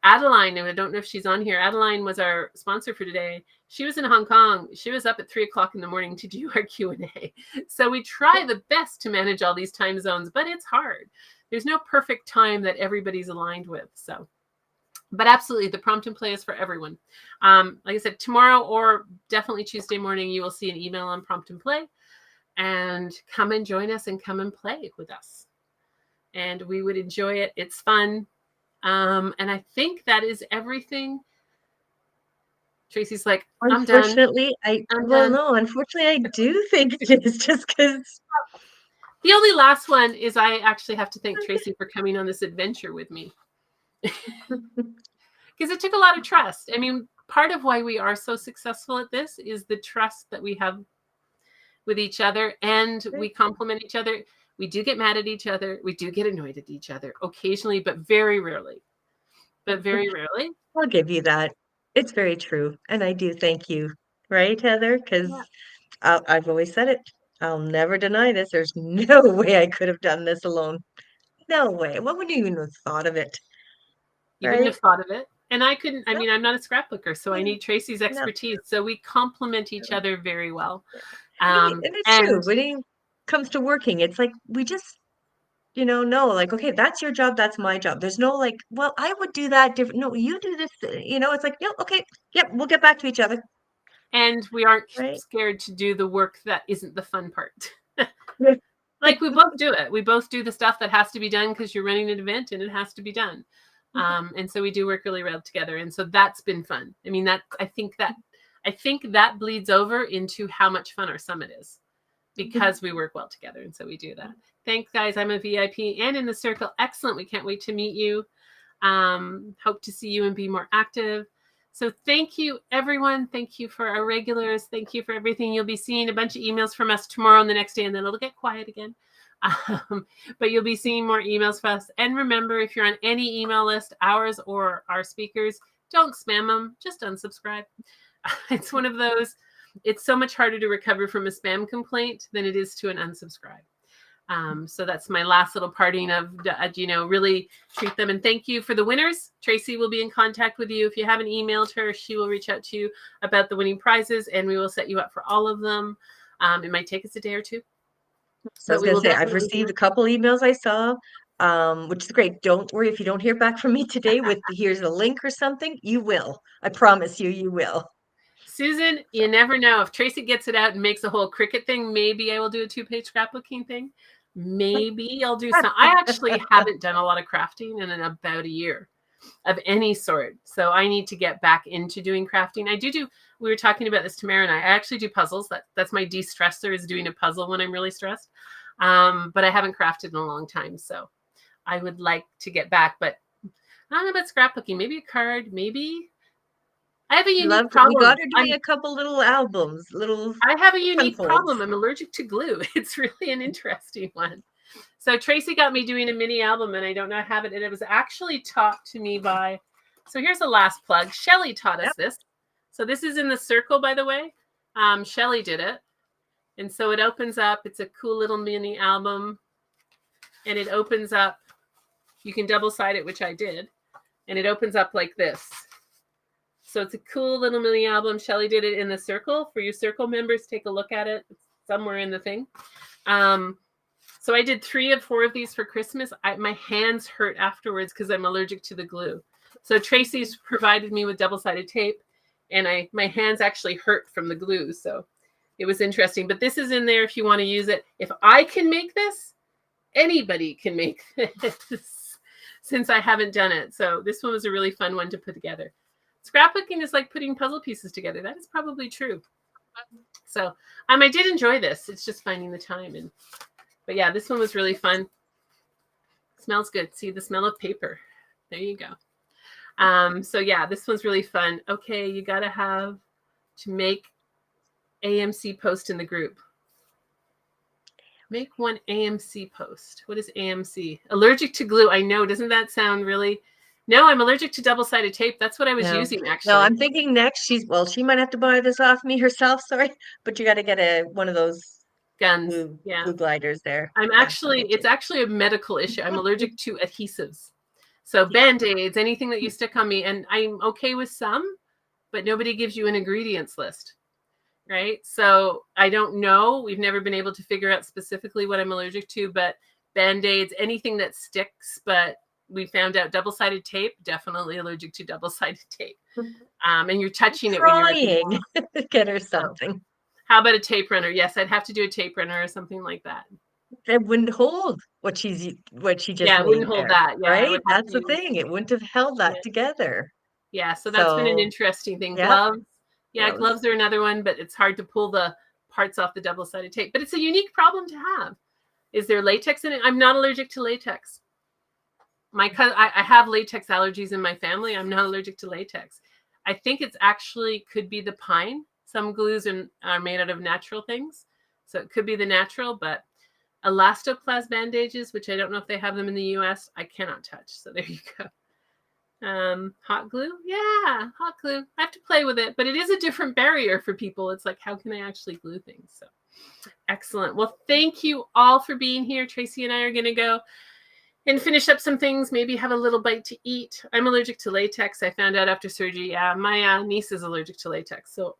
Adeline, and I don't know if she's on here. Adeline was our sponsor for today. She was in Hong Kong. She was up at 3 o'clock in the morning to do our Q&A. So we try the best to manage all these time zones, but it's hard. There's no perfect time that everybody's aligned with. But absolutely, the prompt and play is for everyone. Like I said, tomorrow or definitely Tuesday morning, you will see an email on prompt and play. And come and join us and come and play with us. And we would enjoy it. It's fun. And I think that is everything. Tracy's like, I'm done. Unfortunately, unfortunately, I do think it is, just because. The only last one is I actually have to thank Tracy for coming on this adventure with me. Because it took a lot of trust. I mean, part of why we are so successful at this is the trust that we have with each other, and we complement each other. We do get mad at each other. We do get annoyed at each other occasionally, but very rarely. I'll give you that. It's very true. And I do thank you. Right, Heather? Because I've always said it. I'll never deny this. There's no way I could have done this alone. No way. What would you even have thought of it? You wouldn't Right? have thought of it. And I couldn't, I No, mean, I'm not a scrapbooker, so I no, need Tracy's expertise. So we complement each other very well. and it's true. When it comes to working, it's like we just, know, like, okay, that's your job, that's my job. There's no like, well, I would do that different. No, you do this. It's like, no, okay, yep, we'll get back to each other. And we aren't Right? scared to do the work that isn't the fun part. Like we both do it. We both do the stuff that has to be done because you're running an event and it has to be done. And so we do work really well together. And so that's been fun. I mean, I think that bleeds over into how much fun our summit is, because we work well together. And so we do that. Thanks, guys. I'm a VIP and in the circle. Excellent. We can't wait to meet you. Hope to see you and be more active. So thank you, everyone. Thank you for our regulars. Thank you for everything. You'll be seeing a bunch of emails from us tomorrow and the next day, and then it'll get quiet again. But you'll be seeing more emails from us. And remember, if you're on any email list, ours or our speakers, don't spam them. Just unsubscribe. It's one of those. It's so much harder to recover from a spam complaint than it is to an unsubscribe. So that's my last little parting of, really treat them. And thank you for the winners. Tracy will be in contact with you. If you haven't emailed her, she will reach out to you about the winning prizes, and we will set you up for all of them. It might take us a day or two. So I was going to say, I've received a couple emails I saw, which is great. Don't worry if you don't hear back from me today with here's a link or something. You will. I promise you, you will. Susan, you never know. If Tracy gets it out and makes a whole Cricut thing, maybe I will do a 2-page scrapbooking thing. Maybe I'll do some. I actually haven't done a lot of crafting in about a year of any sort. So I need to get back into doing crafting. We were talking about this, Tamara and I actually do puzzles. That's my de-stressor, is doing a puzzle when I'm really stressed. But I haven't crafted in a long time. So I would like to get back, but I don't know about scrapbooking. Maybe a card, maybe. I have a unique problem. We got her doing a couple little albums, I have a unique problem. I'm allergic to glue. It's really an interesting one. So Tracy got me doing a mini album, and I don't know how to have it. And it was actually taught to me by, so here's the last plug. Shelly taught us this. So this is in the circle, by the way. Shelly did it. And so it opens up. It's a cool little mini album. And it opens up. You can double side it, which I did. And it opens up like this. So it's a cool little mini album. Shelly did it in the circle. For you circle members, take a look at it. It's somewhere in the thing. So I did 3 of 4 of these for Christmas. My hands hurt afterwards because I'm allergic to the glue. So Tracy's provided me with double-sided tape, and my hands actually hurt from the glue. So it was interesting. But this is in there if you want to use it. If I can make this, anybody can make this, since I haven't done it. So this one was a really fun one to put together. Scrapbooking is like putting puzzle pieces together. That is probably true. So I did enjoy this. It's just finding the time. But yeah, this one was really fun. Smells good. See the smell of paper. There you go. So yeah, this one's really fun. Okay, you got to have to make AMC post in the group. Make one AMC post. What is AMC? Allergic to glue. I know. Doesn't that sound really... No, I'm allergic to double-sided tape. That's what I was using, actually. No, I'm thinking next she might have to buy this off me herself, sorry. But you got to get one of those guns, glue gliders there. It's actually a medical issue. I'm allergic to adhesives. So Band-Aids, anything that you stick on me, and I'm okay with some, but nobody gives you an ingredients list, right? So I don't know. We've never been able to figure out specifically what I'm allergic to, but Band-Aids, anything that sticks, but we found out double-sided tape, definitely allergic to double-sided tape. And you're touching it when you're get her something. So, how about a tape runner? Yes, I'd have to do a tape runner or something like that. it wouldn't hold what she just Yeah, it wouldn't made hold there, that. Yeah, I right? would have That's to the use. thing. It wouldn't have held that Yeah. together. Yeah, so that's been an So, interesting thing. yep, Gloves. Yeah, gloves. gloves are another one, but it's hard to pull the parts off the double-sided tape. But it's a unique problem to have. Is there latex in it? I'm not allergic to latex. I have latex allergies in my family. I'm not allergic to latex. I think it's actually could be the pine. Some glues are made out of natural things. So it could be the natural, but elastoplast bandages, which I don't know if they have them in the US, I cannot touch. So there you go. Hot glue. Yeah, hot glue. I have to play with it, but it is a different barrier for people. It's like, how can I actually glue things? So excellent. Well, thank you all for being here. Tracy and I are going to go and finish up some things, maybe have a little bite to eat. I'm allergic to latex. I found out after surgery. Yeah, my niece is allergic to latex, so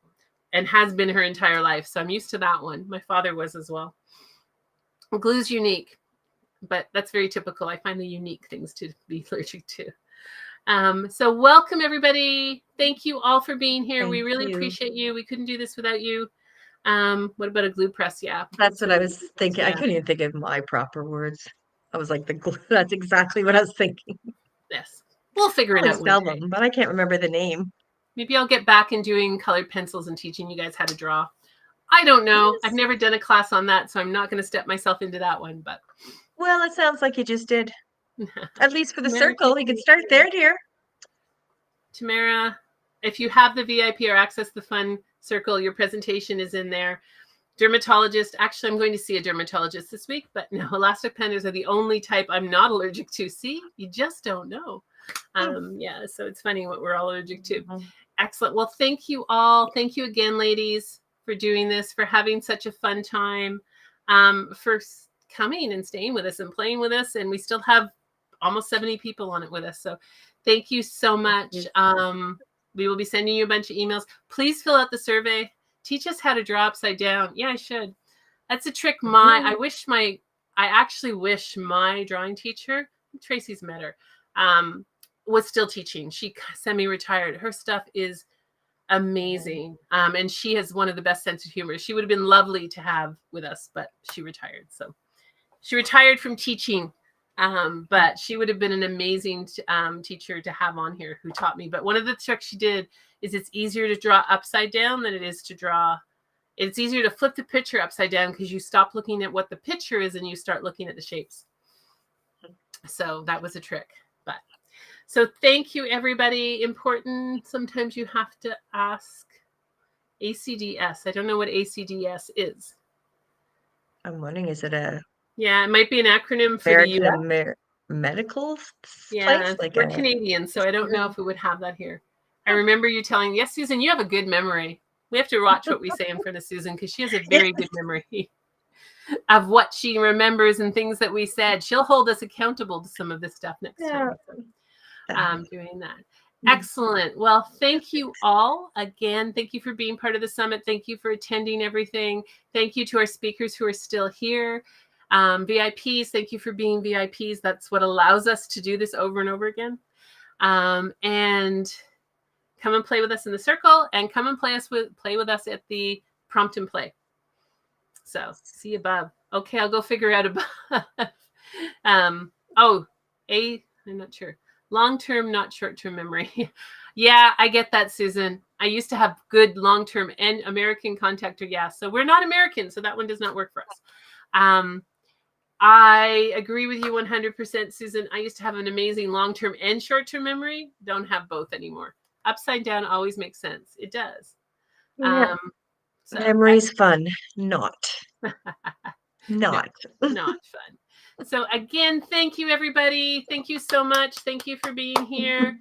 and has been her entire life. So I'm used to that one. My father was as well. Glue's unique, but that's very typical. I find the unique things to be allergic to. So welcome, everybody. Thank you all for being here. We really appreciate you. We couldn't do this without you. What about a glue press? Yeah. That's what I was thinking. I couldn't even think of my proper words. I was like, that's exactly what I was thinking. Yes. We'll figure it Probably out one spell day. them, but I can't remember the name. Maybe I'll get back and doing colored pencils and teaching you guys how to draw. I don't know. Yes. I've never done a class on that, so I'm not going to step myself into that one. But Well, it sounds like you just did. At least for the Tamara, circle, you could start there, dear. Tamara, if you have the VIP or Access the Fun circle, your presentation is in there. Dermatologist. Actually, I'm going to see a dermatologist this week, but no, elastic pandas are the only type I'm not allergic to. See, you just don't know. Yeah, so it's funny what we're all allergic to. Excellent. Well, thank you all. Thank you again, ladies, for doing this, for having such a fun time, for coming and staying with us and playing with us. And we still have almost 70 people on it with us. So thank you so much. We will be sending you a bunch of emails. Please fill out the survey. Teach us how to draw upside down. Yeah, I should. That's a trick. I actually wish my drawing teacher, Tracy's met her, was still teaching. She semi-retired. Her stuff is amazing. And she has one of the best sense of humor. She would have been lovely to have with us, but she retired. So she retired from teaching. But she would have been an amazing teacher to have on here who taught me. But one of the tricks she did is it's easier to draw upside down than it is to draw. It's easier to flip the picture upside down because you stop looking at what the picture is and you start looking at the shapes. So that was a trick. But so thank you, everybody. Important. Sometimes you have to ask. ACDS. I don't know what ACDS is. I'm wondering, is it a Yeah, it might be an acronym for American the US. medical Yeah, place? Like we're Canadian, so I don't know if we would have that here. I remember you telling, yes, Susan, you have a good memory. We have to watch what we say in front of Susan because she has a very good memory of what she remembers and things that we said. She'll hold us accountable to some of this stuff next time. So, doing that. Excellent. Well, thank you all. Again, thank you for being part of the summit. Thank you for attending everything. Thank you to our speakers who are still here. VIPs, thank you for being VIPs. That's what allows us to do this over and over again. And come and play with us in the circle and come and play with us at the prompt and play. So see you above. Okay, I'll go figure out above. I'm not sure. Long-term, not short-term memory. Yeah, I get that, Susan. I used to have good long-term and American contact. Yeah, so we're not American, so that one does not work for us. I agree with you 100%, Susan. I used to have an amazing long-term and short-term memory. Don't have both anymore. Upside down always makes sense. It does. Yeah. Memory's fun. Not not fun. So again, thank you, everybody. Thank you so much. Thank you for being here.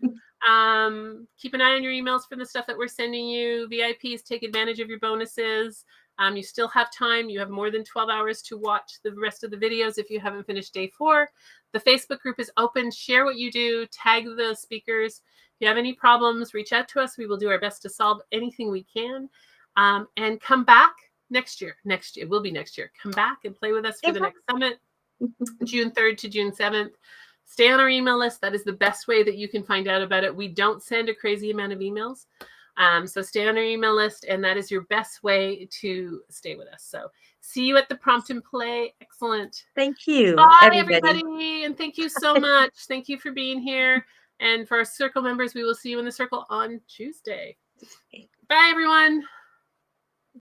Keep an eye on your emails for the stuff that we're sending you. VIPs, take advantage of your bonuses. You still have time. You have more than 12 hours to watch the rest of the videos if you haven't finished day 4. The Facebook group is open. Share what you do. Tag the speakers. If you have any problems, reach out to us. We will do our best to solve anything we can. And come back next year. It will be next year. Come back and play with us for the next summit, June 3rd to June 7th. Stay on our email list. That is the best way that you can find out about it. We don't send a crazy amount of emails. So stay on our email list, and that is your best way to stay with us. So See you at the prompt and play. Excellent. Thank you, Bye, everybody. everybody. And thank you so much. Thank you for being here. And for our circle members, we will see you in the circle on Tuesday. Bye, everyone.